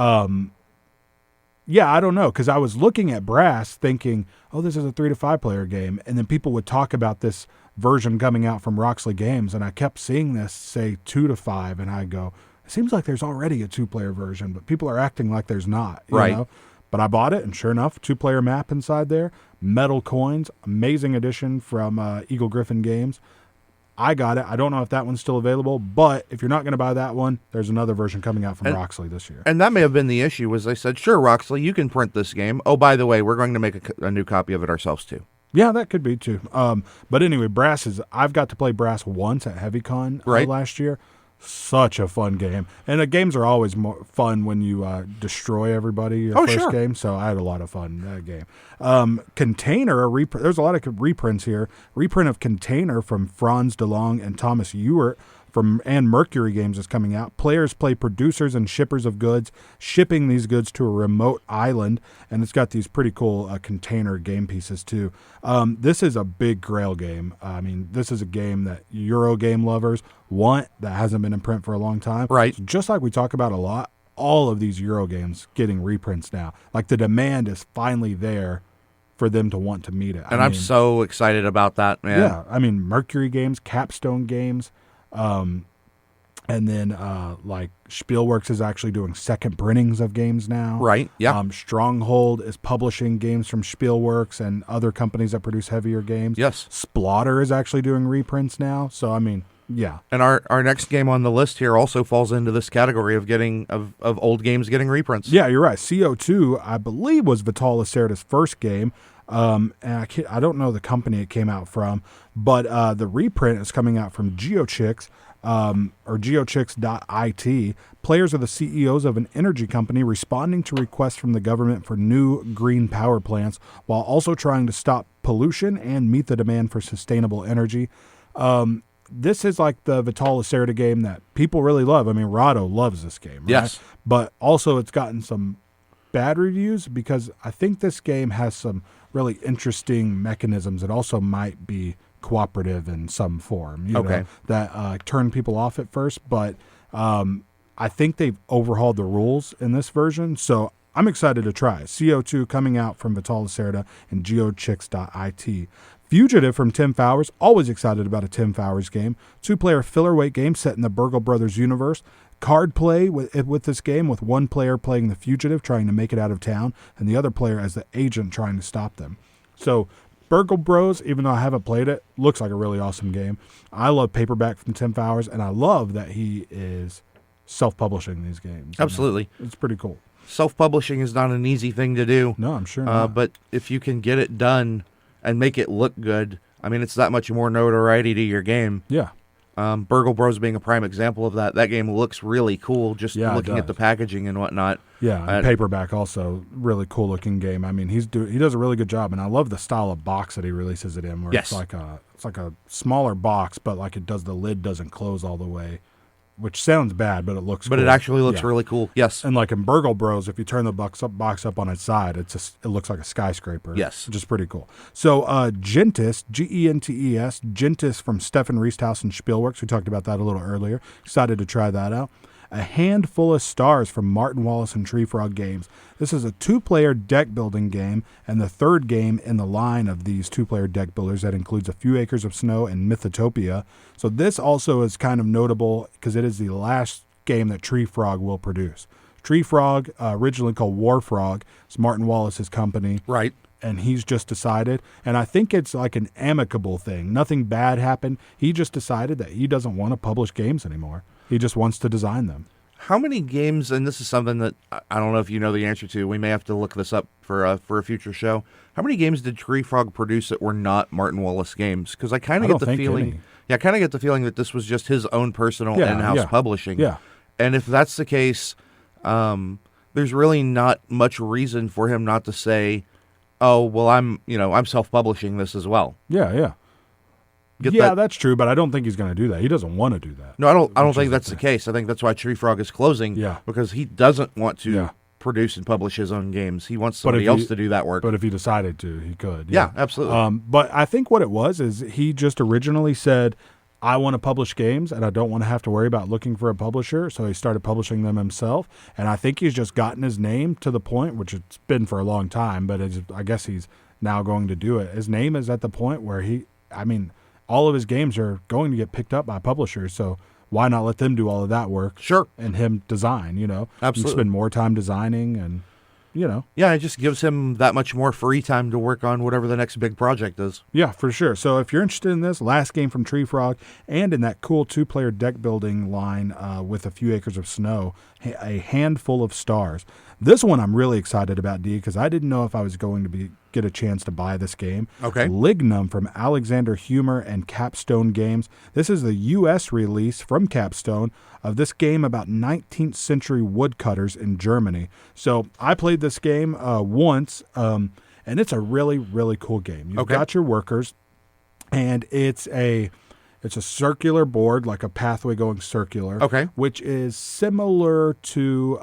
Yeah, I don't know, because I was looking at Brass thinking, oh, this is a 3 to 5-player game, and then people would talk about this version coming out from Roxley Games, and I kept seeing this say 2 to 5, and I go, it seems like there's already a 2-player version, but people are acting like there's not, you know? But I bought it, and sure enough, 2-player map inside there, metal coins, amazing edition from Eagle Griffin Games. I got it. I don't know if that one's still available, but if you're not going to buy that one, there's another version coming out from Roxley this year. And that may have been the issue, was they said, sure, Roxley, you can print this game. Oh, by the way, we're going to make a new copy of it ourselves, too. Yeah, that could be, too. But anyway, I've got to play Brass once at HeavyCon last year. Such a fun game. And the games are always more fun when you destroy everybody your first game. So I had a lot of fun in that game. Container, there's a lot of reprints here. Reprint of Container from Franz DeLong and Thomas Ewert and Mercury Games is coming out. Players play producers and shippers of goods, shipping these goods to a remote island, and it's got these pretty cool container game pieces too. This is a big Grail game. I mean, this is a game that Euro game lovers want that hasn't been in print for a long time. Right. So just like we talk about a lot, all of these Euro games getting reprints now. Like the demand is finally there for them to want to meet it. And I'm so excited about that, man. Yeah, I mean, Mercury Games, Capstone Games, and then like Spielworks is actually doing second printings of games now. Right, yeah. Stronghold is publishing games from Spielworks and other companies that produce heavier games. Yes. Splotter is actually doing reprints now. So, I mean, yeah. And our next game on the list here also falls into this category of getting of old games getting reprints. Yeah, you're right. CO2, I believe, was Vital Lacerda's first game. And I don't know the company it came out from, but the reprint is coming out from GeoChicks, or geochicks.it. Players are the CEOs of an energy company responding to requests from the government for new green power plants while also trying to stop pollution and meet the demand for sustainable energy. This is like the Vital Lacerda game that people really love. I mean, Rado loves this game, right? Yes. But also it's gotten some bad reviews because I think this game has some really interesting mechanisms. It also might be cooperative in some form, you know, that turn people off at first. But I think they've overhauled the rules in this version, so I'm excited to try it. CO2 coming out from Vital Lacerda and geochicks.it. Fugitive from Tim Fowers, always excited about a Tim Fowers game. 2-player filler-weight game set in the Burgle Brothers universe. Card play with this game, with one player playing the fugitive, trying to make it out of town, and the other player as the agent trying to stop them. So Burgle Bros, even though I haven't played it, looks like a really awesome game. I love paperback from Tim Fowers, and I love that he is self-publishing these games. Absolutely. It's pretty cool. Self-publishing is not an easy thing to do. No, I'm sure not. But if you can get it done and make it look good, I mean, it's that much more notoriety to your game. Yeah. Burgle Bros being a prime example of that. That game looks really cool, just looking at the packaging and whatnot. Yeah, and paperback also, really cool looking game. I mean, he does a really good job, and I love the style of box that he releases it in, where it's like a smaller box, but like the lid doesn't close all the way, which sounds bad, but it looks But cool. it actually looks really cool. Yes. And like in Burgle Bros, if you turn the box up on its side, it looks like a skyscraper. Yes. Which is pretty cool. So Gentis, Gentes, Gentis from Stefan Riesthaus and Spielworks. We talked about that a little earlier. Excited to try that out. A Handful of Stars from Martin Wallace and Tree Frog Games. This is a 2-player deck building game, and the third game in the line of these 2-player deck builders that includes A Few Acres of Snow and Mythotopia. So this also is kind of notable because it is the last game that Tree Frog will produce. Tree Frog, originally called War Frog, is Martin Wallace's company. Right. And he's just decided, and I think it's like an amicable thing. Nothing bad happened. He just decided that he doesn't want to publish games anymore. He just wants to design them. How many games, and this is something that I don't know if you know the answer to, we may have to look this up for a future show. How many games did Tree Frog produce that were not Martin Wallace games? Because I kind of get the feeling, I kind of get the feeling that this was just his own personal in-house publishing. Yeah. And if that's the case, there's really not much reason for him not to say, "Oh, well, I'm self-publishing this as well." Yeah. That's true, but I don't think he's going to do that. He doesn't want to do that. No, I don't think that's the case. I think that's why Tree Frog is closing. Yeah. Because he doesn't want to produce and publish his own games. He wants somebody else to do that work. But if he decided to, he could. Yeah, absolutely. But I think what it was is he just originally said, I want to publish games, and I don't want to have to worry about looking for a publisher, so he started publishing them himself. And I think he's just gotten his name to the point, which it's been for a long time, but I guess he's now going to do it. His name is at the point where all of his games are going to get picked up by publishers, so why not let them do all of that work? Sure. And him design, Absolutely. You spend more time designing and, Yeah, it just gives him that much more free time to work on whatever the next big project is. Yeah, for sure. So if you're interested in this, last game from Tree Frog, and in that cool 2-player deck building line with A Few Acres of Snow, A Handful of Stars. This one I'm really excited about, D, because I didn't know if I was going to get a chance to buy this game. Okay. Lignum from Alexander Humer and Capstone Games. This is the U.S. release from Capstone of this game about 19th century woodcutters in Germany. So I played this game once, and it's a really, really cool game. You've got your workers, and it's a circular board, like a pathway going circular, which is similar to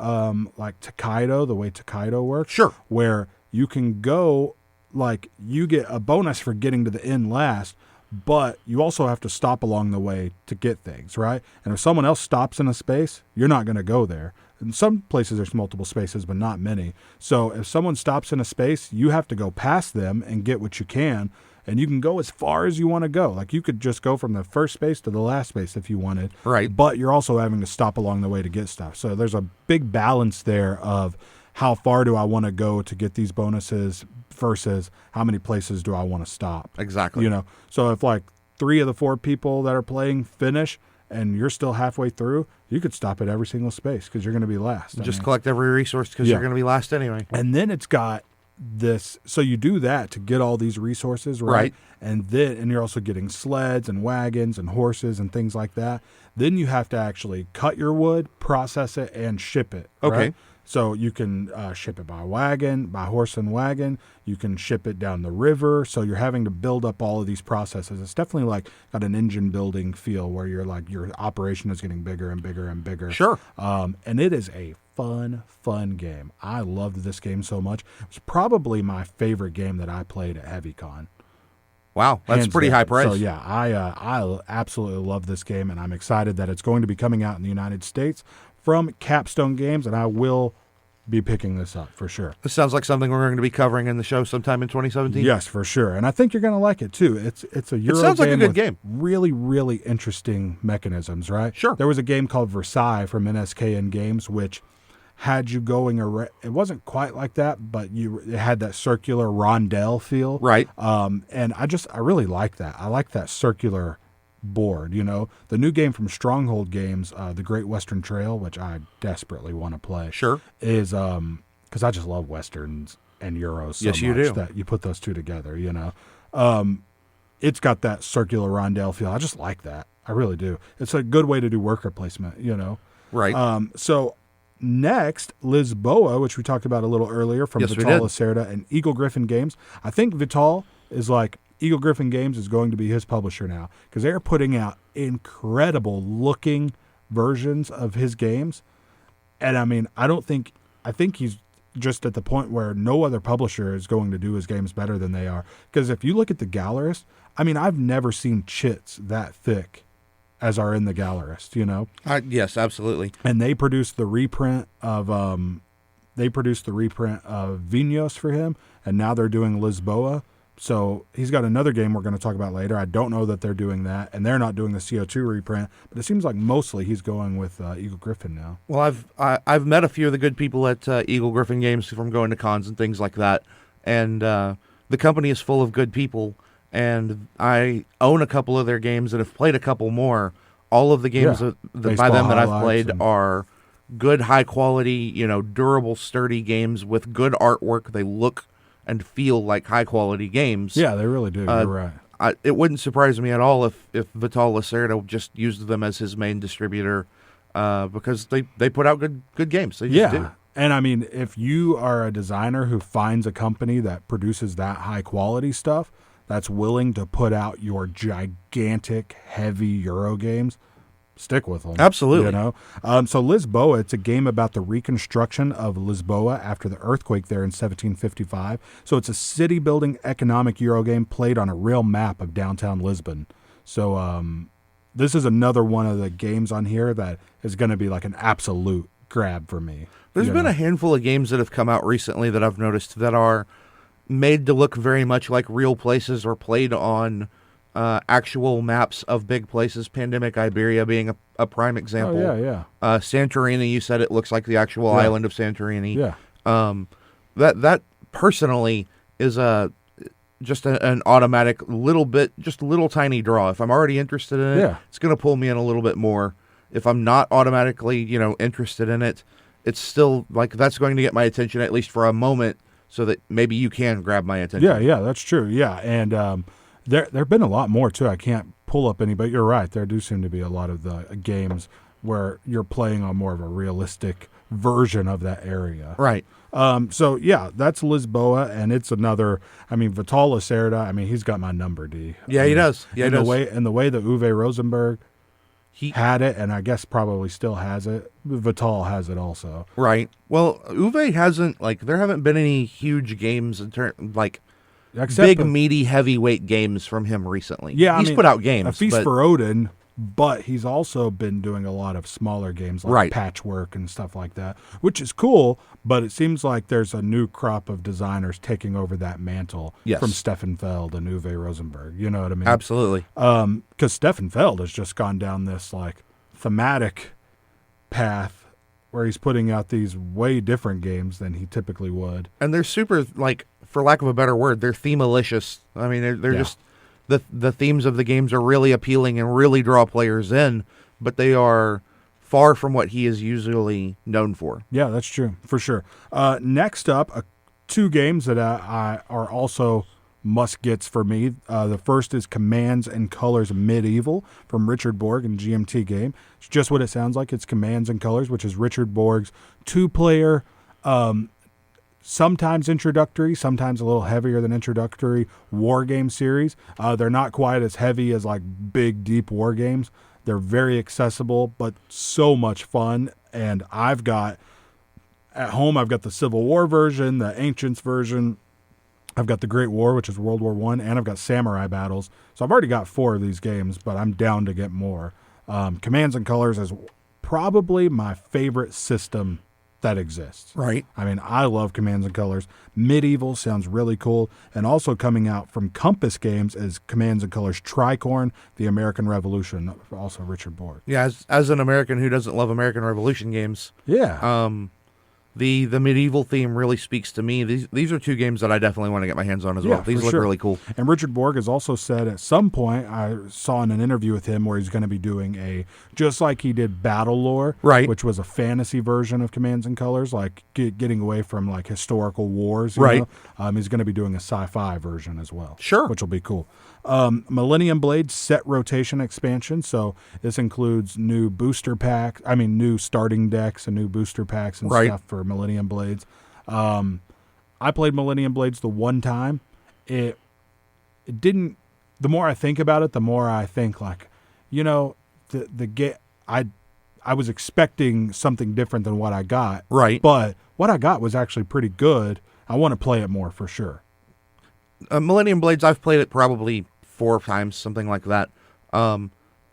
like Takedo, the way Takedo works. Sure. Where you can go, like, you get a bonus for getting to the end last, but you also have to stop along the way to get things, right? And if someone else stops in a space, you're not going to go there. In some places there's multiple spaces, but not many. So if someone stops in a space, you have to go past them and get what you can. And you can go as far as you want to go. Like, you could just go from the first space to the last space if you wanted. Right. But you're also having to stop along the way to get stuff. So there's a big balance there of how far do I want to go to get these bonuses versus how many places do I want to stop. Exactly. So if like 3 of the 4 people that are playing finish and you're still halfway through, you could stop at every single space because you're going to be last. Just collect every resource because you're going to be last anyway. And then it's got this, so you do that to get all these resources, right? And you're also getting sleds and wagons and horses and things like that. Then you have to actually cut your wood, process it, and ship it. Okay. Right? So you can ship it by wagon, by horse and wagon. You can ship it down the river. So you're having to build up all of these processes. It's definitely like got an engine building feel where you're like your operation is getting bigger and bigger and bigger. Sure. And it is a fun game. I loved this game so much. It was probably my favorite game that I played at HeavyCon. Wow, that's pretty high praise. So yeah, I absolutely love this game, and I'm excited that it's going to be coming out in the United States from Capstone Games, and I will be picking this up for sure. This sounds like something we're going to be covering in the show sometime in 2017. Yes, for sure. And I think you're going to like it too. It's a Euro sounds like a game good with game. really, really interesting mechanisms, right? Sure. There was a game called Versailles from NSKN Games, which had you going it wasn't quite like that, but it had that circular rondelle feel. Right. And I really like that. I like that circular board, The new game from Stronghold Games, The Great Western Trail, which I desperately want to play. Sure. Is because I just love Westerns and Euros so yes, you much do. that you put those two together, It's got that circular rondelle feel. I just like that. I really do. It's a good way to do worker placement, Right. So next, Lisboa, which we talked about a little earlier from Yes, we Vital did. Lacerda and Eagle Griffin Games. I think Vital is Eagle Griffin Games is going to be his publisher now because they're putting out incredible looking versions of his games. And I mean, I think he's just at the point where no other publisher is going to do his games better than they are. Because if you look at the Gallerist, I mean, I've never seen chits that thick as are in the Gallerist, Yes, absolutely. And they produced the reprint of Vinhos for him, and now they're doing Lisboa. So he's got another game we're going to talk about later. I don't know that they're doing that, and they're not doing the CO2 reprint, but it seems like mostly he's going with Eagle Griffin now. Well, I've met a few of the good people at Eagle Griffin Games from going to cons and things like that, and the company is full of good people, and I own a couple of their games and have played a couple more. All of the games by them that I've played are good, high-quality, durable, sturdy games with good artwork. They look and feel like high-quality games. Yeah, they really do. You're right. It wouldn't surprise me at all if Vital Lacerda just used them as his main distributor because they put out good games. They just do. And I mean, if you are a designer who finds a company that produces that high-quality stuff, that's willing to put out your gigantic, heavy Euro games, stick with them. Absolutely. So Lisboa, it's a game about the reconstruction of Lisboa after the earthquake there in 1755. So it's a city-building economic Euro game played on a real map of downtown Lisbon. So this is another one of the games on here that is going to be like an absolute grab for me. There's been a handful of games that have come out recently that I've noticed that are made to look very much like real places or played on actual maps of big places. Pandemic Iberia being a prime example. Oh, yeah. Santorini, you said it looks like the actual island of Santorini. Yeah. That personally is just an automatic little tiny draw. If I'm already interested in it, it's going to pull me in a little bit more. If I'm not automatically, interested in it, it's still that's going to get my attention at least for a moment, so that maybe you can grab my attention. Yeah, that's true. Yeah, and there have been a lot more too. I can't pull up any, but you're right. There do seem to be a lot of the games where you're playing on more of a realistic version of that area. Right. So yeah, that's Lisboa, and it's another. I mean, Vital Lacerda. I mean, he's got my number, D. Yeah, he does. Yeah, he does. The way that Uwe Rosenberg had it, and I guess probably still has it. Vital has it also. Right. Well, Uwe hasn't there haven't been any huge games in big, meaty, heavyweight games from him recently. Yeah, he's put out games. A Feast for Odin, but he's also been doing a lot of smaller games like Patchwork and stuff like that, which is cool, but it seems like there's a new crop of designers taking over that mantle from Stefan Feld and Uwe Rosenberg. You know what I mean? Absolutely. Because Stefan Feld has just gone down this thematic path where he's putting out these way different games than he typically would. And they're super, for lack of a better word, they're theme-alicious. I mean, they're just... The themes of the games are really appealing and really draw players in, but they are far from what he is usually known for. Yeah, that's true, for sure. Next up, two games that are also must-gets for me. The first is Commands and Colors Medieval from Richard Borg and GMT Game. It's just what it sounds like. It's Commands and Colors, which is Richard Borg's two-player sometimes introductory, sometimes a little heavier than introductory war game series. They're not quite as heavy as big, deep war games. They're very accessible, but so much fun. And at home, I've got the Civil War version, the Ancients version. I've got the Great War, which is World War I, and I've got Samurai Battles. So I've already got 4 of these games, but I'm down to get more. Commands and Colors is probably my favorite system that exists. Right. I mean, I love Commands and Colors. Medieval sounds really cool. And also coming out from Compass Games is Commands and Colors Tricorn, The American Revolution, also Richard Borg. Yeah, as an American who doesn't love American Revolution games, yeah, the medieval theme really speaks to me. These are two games that I definitely want to get my hands on as well. These look really cool. And Richard Borg has also said at some point, I saw in an interview with him where he's going to be doing just like he did Battle Lore, right, which was a fantasy version of Commands and Colors, like getting away from like historical wars. You right. know? He's going to be doing a sci-fi version as well. Sure. Which will be cool. Millennium Blade set rotation expansion. So this includes new booster packs, new starting decks and new booster packs and stuff for Millennium Blades. I played Millennium Blades the one time. It didn't, the more I think about it, the more I think like, I was expecting something different than what I got. Right. But what I got was actually pretty good. I want to play it more for sure. Millennium Blades, I've played it probably 4 times, something like that.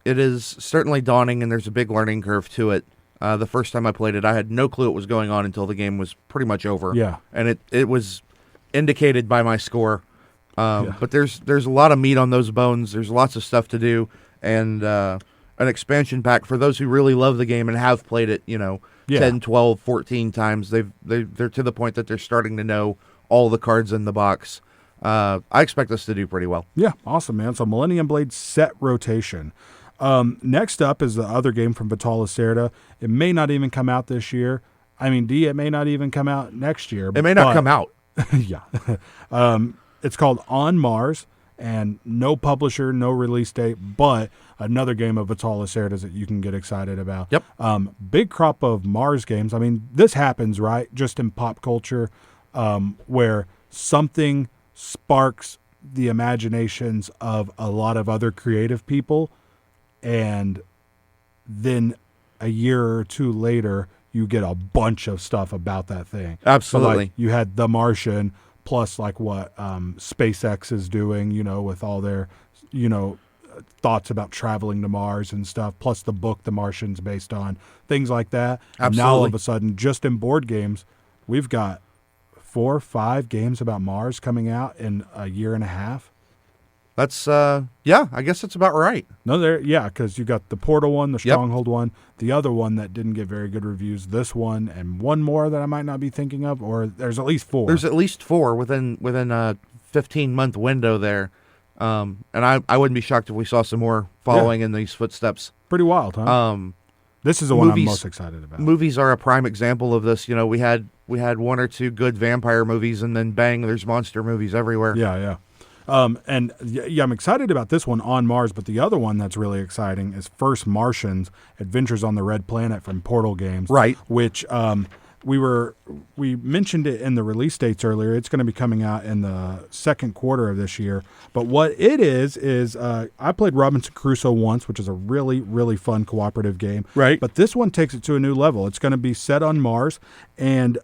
It is certainly daunting, and there's a big learning curve to it. The first time I played it, I had no clue what was going on until the game was pretty much over. Yeah. And it was indicated by my score. But there's a lot of meat on those bones. There's lots of stuff to do, and an expansion pack for those who really love the game and have played it, 10, 12, 14 times. They're to the point that they're starting to know all the cards in the box. I expect us to do pretty well. Yeah, awesome, man. So Millennium Blade set rotation. Next up is the other game from Vital Lacerda. It may not even come out this year. It may not even come out next year. It may not come out. Yeah. It's called On Mars, and no publisher, no release date, but another game of Vital Lacerda's that you can get excited about. Yep. Big crop of Mars games. This happens, right, just in pop culture, where something sparks the imaginations of a lot of other creative people, and then a year or two later you get a bunch of stuff about that thing. Absolutely. So you had The Martian plus like what SpaceX is doing, with all their thoughts about traveling to Mars and stuff, plus the book The Martian's based on, things like that. Absolutely. And now all of a sudden, just in board games, we've got 4 or 5 games about Mars coming out in a year and a half. That's I guess that's about right. No, because you got the Portal one, the Stronghold one, the other one that didn't get very good reviews, this one, and one more that I might not be thinking of, or there's at least 4. There's at least 4 within a 15-month window there, and I wouldn't be shocked if we saw some more following in these footsteps. Pretty wild, huh? This is the one I'm most excited about. Movies are a prime example of this. We had 1 or 2 good vampire movies, and then bang, there's monster movies everywhere. Yeah. I'm excited about this one, On Mars, but the other one that's really exciting is First Martians, Adventures on the Red Planet from Portal Games. Right. Which we mentioned it in the release dates earlier. It's going to be coming out in the second quarter of this year. But what it is I played Robinson Crusoe once, which is a really, really fun cooperative game. Right. But this one takes it to a new level. It's going to be set on Mars, and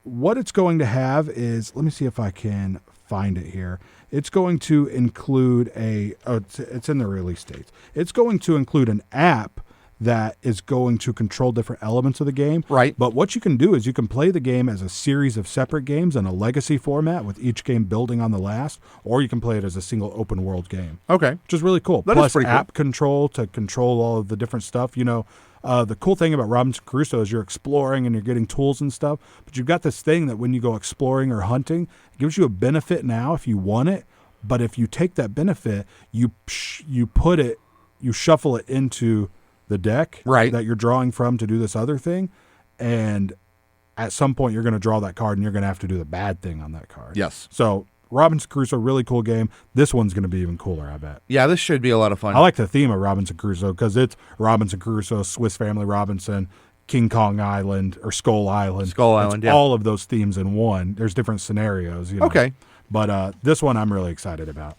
what it's going to have is, let me see if I can find it here. It's going to include it's in the release dates. It's going to include an app that is going to control different elements of the game. Right. But what you can do is you can play the game as a series of separate games in a legacy format with each game building on the last, or you can play it as a single open world game. Okay. Which is really cool. That Plus is pretty app cool. control to control all of the different stuff. The cool thing about Robinson Crusoe is you're exploring and you're getting tools and stuff, but you've got this thing that when you go exploring or hunting, it gives you a benefit now if you want it. But if you take that benefit, you shuffle it into the deck that you're drawing from to do this other thing, and at some point you're going to draw that card and you're going to have to do the bad thing on that card. Yes. So Robinson Crusoe, really cool game. This one's going to be even cooler, I bet. Yeah, this should be a lot of fun. I like the theme of Robinson Crusoe because it's Robinson Crusoe, Swiss Family Robinson, King Kong Island, or Skull Island. Skull Island, it's all of those themes in one. There's different scenarios. Okay. But this one I'm really excited about.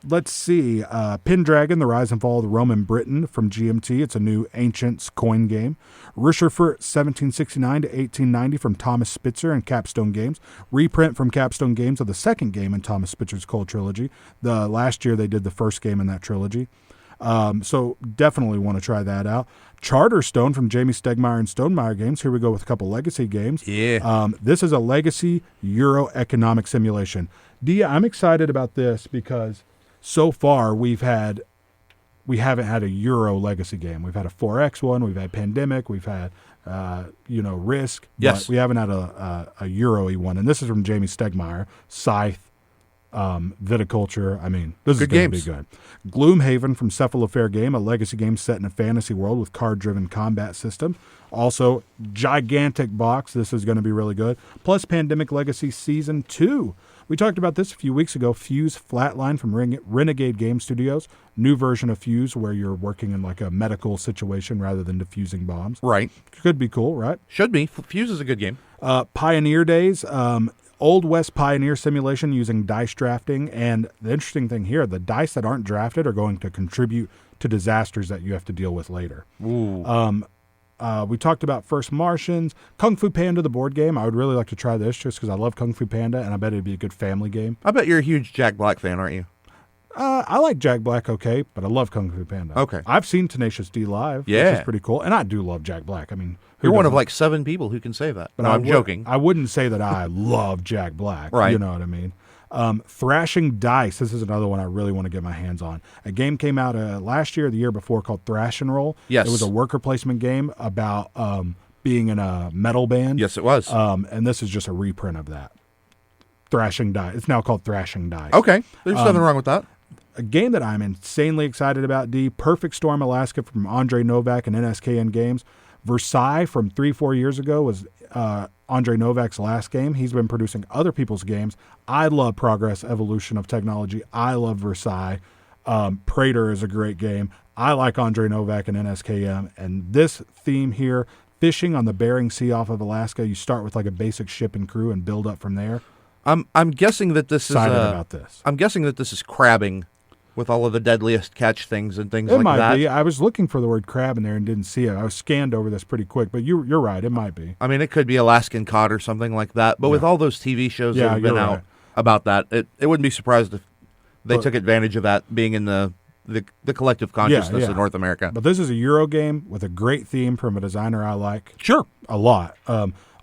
Let's see. Pendragon, The Rise and Fall of the Roman Britain from GMT. It's a new Ancients coin game. Risherfurt, 1769 to 1890 from Thomas Spitzer and Capstone Games. Reprint from Capstone Games of the second game in Thomas Spitzer's Cold Trilogy. Last year they did the first game in that trilogy. So definitely want to try that out. Charterstone from Jamie Stegmaier and Stonemeyer Games. Here we go with a couple legacy games. Yeah. This is a legacy Euro economic simulation. Dia, I'm excited about this because so far we haven't had a Euro legacy game. We've had a 4X one. We've had Pandemic. We've had Risk. Yes. But we haven't had a Euro-y one. And this is from Jamie Stegmaier. Scythe. Viticulture. I mean, this is going to be good. Gloomhaven from Cephalofair Game, a legacy game set in a fantasy world with card-driven combat system. Also, gigantic box. This is going to be really good. Plus, Pandemic Legacy Season 2. We talked about this a few weeks ago. Fuse Flatline from Renegade Game Studios. New version of Fuse where you're working in like a medical situation rather than defusing bombs. Right. Could be cool, right? Should be. Fuse is a good game. Pioneer Days. Old West Pioneer simulation using dice drafting. And the interesting thing here, the dice that aren't drafted are going to contribute to disasters that you have to deal with later. Ooh. We talked about First Martians. Kung Fu Panda, the board game. I would really like to try this just because I love Kung Fu Panda, and I bet it'd be a good family game. I bet you're a huge Jack Black fan, aren't you? I like Jack Black, okay, but I love Kung Fu Panda. Okay. I've seen Tenacious D live, which is pretty cool, and I do love Jack Black. I mean, you're one of like 7 people who can say that. But no, I'm joking. I wouldn't say that I love Jack Black. Right. You know what I mean? Thrashing Dice. This is another one I really want to get my hands on. A game came out last year or the year before called Thrash and Roll. Yes. It was a worker placement game about being in a metal band. Yes, it was. And this is just a reprint of that. Thrashing Dice. It's now called Thrashing Dice. Okay. There's nothing wrong with that. A game that I'm insanely excited about, D. Perfect Storm Alaska from Andre Novak and NSKN Games. Versailles from 3-4 years ago was Andre Novak's last game. He's been producing other people's games. I love Progress Evolution of Technology. I love Versailles. Praetor is a great game. I like Andre Novak and NSKM. And this theme here, fishing on the Bering Sea off of Alaska, you start with like a basic ship and crew and build up from there. I'm guessing that this Excited about this. I'm guessing that this is crabbing with all of the deadliest catch things and things It like might that. be. I was looking for the word crab in there and didn't see it. I was scanned over this pretty quick, but you're right. It might be. I mean, it could be Alaskan cod or something like that. But with all those TV shows that have been out about that, it wouldn't be surprised if they took advantage of that being in the collective consciousness of North America. But this is a Euro game with a great theme from a designer I like. Sure. A lot.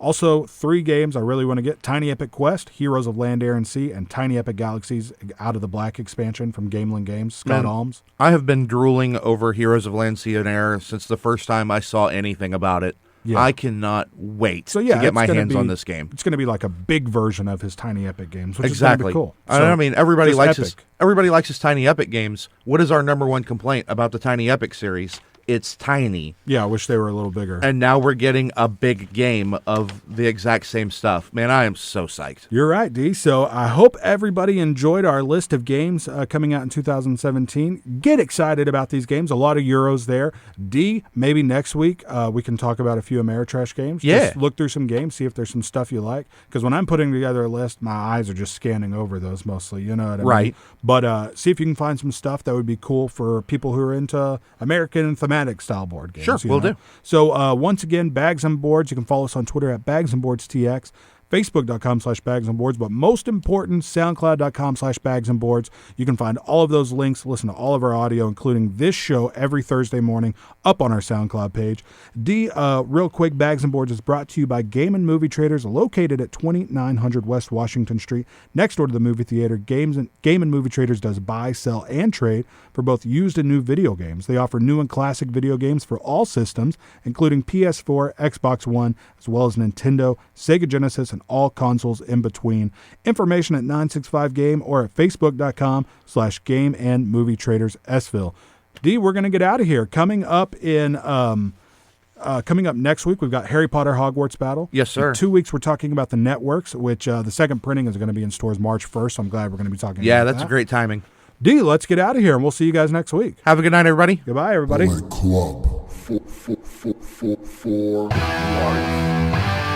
Also, 3 games I really want to get. Tiny Epic Quest, Heroes of Land, Air, and Sea, and Tiny Epic Galaxies Out of the Black expansion from Gameland Games, Scott Alms. I have been drooling over Heroes of Land, Sea, and Air since the first time I saw anything about it. Yeah. I cannot wait to get my hands on this game. It's going to be like a big version of his Tiny Epic games, which exactly. is going to be cool. So, I mean, everybody likes his Tiny Epic games. What is our number one complaint about the Tiny Epic series? It's tiny. Yeah, I wish they were a little bigger. And now we're getting a big game of the exact same stuff. Man, I am so psyched. You're right, D. So I hope everybody enjoyed our list of games coming out in 2017. Get excited about these games. A lot of Euros there. D, maybe next week we can talk about a few Ameritrash games. Yeah. Just look through some games, see if there's some stuff you like. Because when I'm putting together a list, my eyes are just scanning over those mostly. You know what I mean? Right. But see if you can find some stuff that would be cool for people who are into American thematic style board games. Sure, we'll do. So once again, Bags and Boards. You can follow us on Twitter at bagsandboardstx, facebook.com/bagsandboards, but most important, soundcloud.com/bagsandboards. You can find all of those links, listen to all of our audio, including this show every Thursday morning up on our SoundCloud page. D, real quick, Bags and Boards is brought to you by Game and Movie Traders, located at 2900 West Washington Street, next door to the movie theater. Game and Movie Traders does buy, sell, and trade for both used and new video games. They offer new and classic video games for all systems, including PS4, Xbox One, as well as Nintendo, Sega Genesis, and all consoles in between. Information at 965game or at facebook.com/Game and Movie Traders Sville. D, we're going to get out of here. Coming up next week, we've got Harry Potter Hogwarts Battle. Yes, sir. In 2 weeks, we're talking about the networks, which the second printing is going to be in stores March 1st, so I'm glad we're going to be talking about that. Yeah, that's a great timing. D, let's get out of here, and we'll see you guys next week. Have a good night, everybody. Goodbye, everybody. Club for life.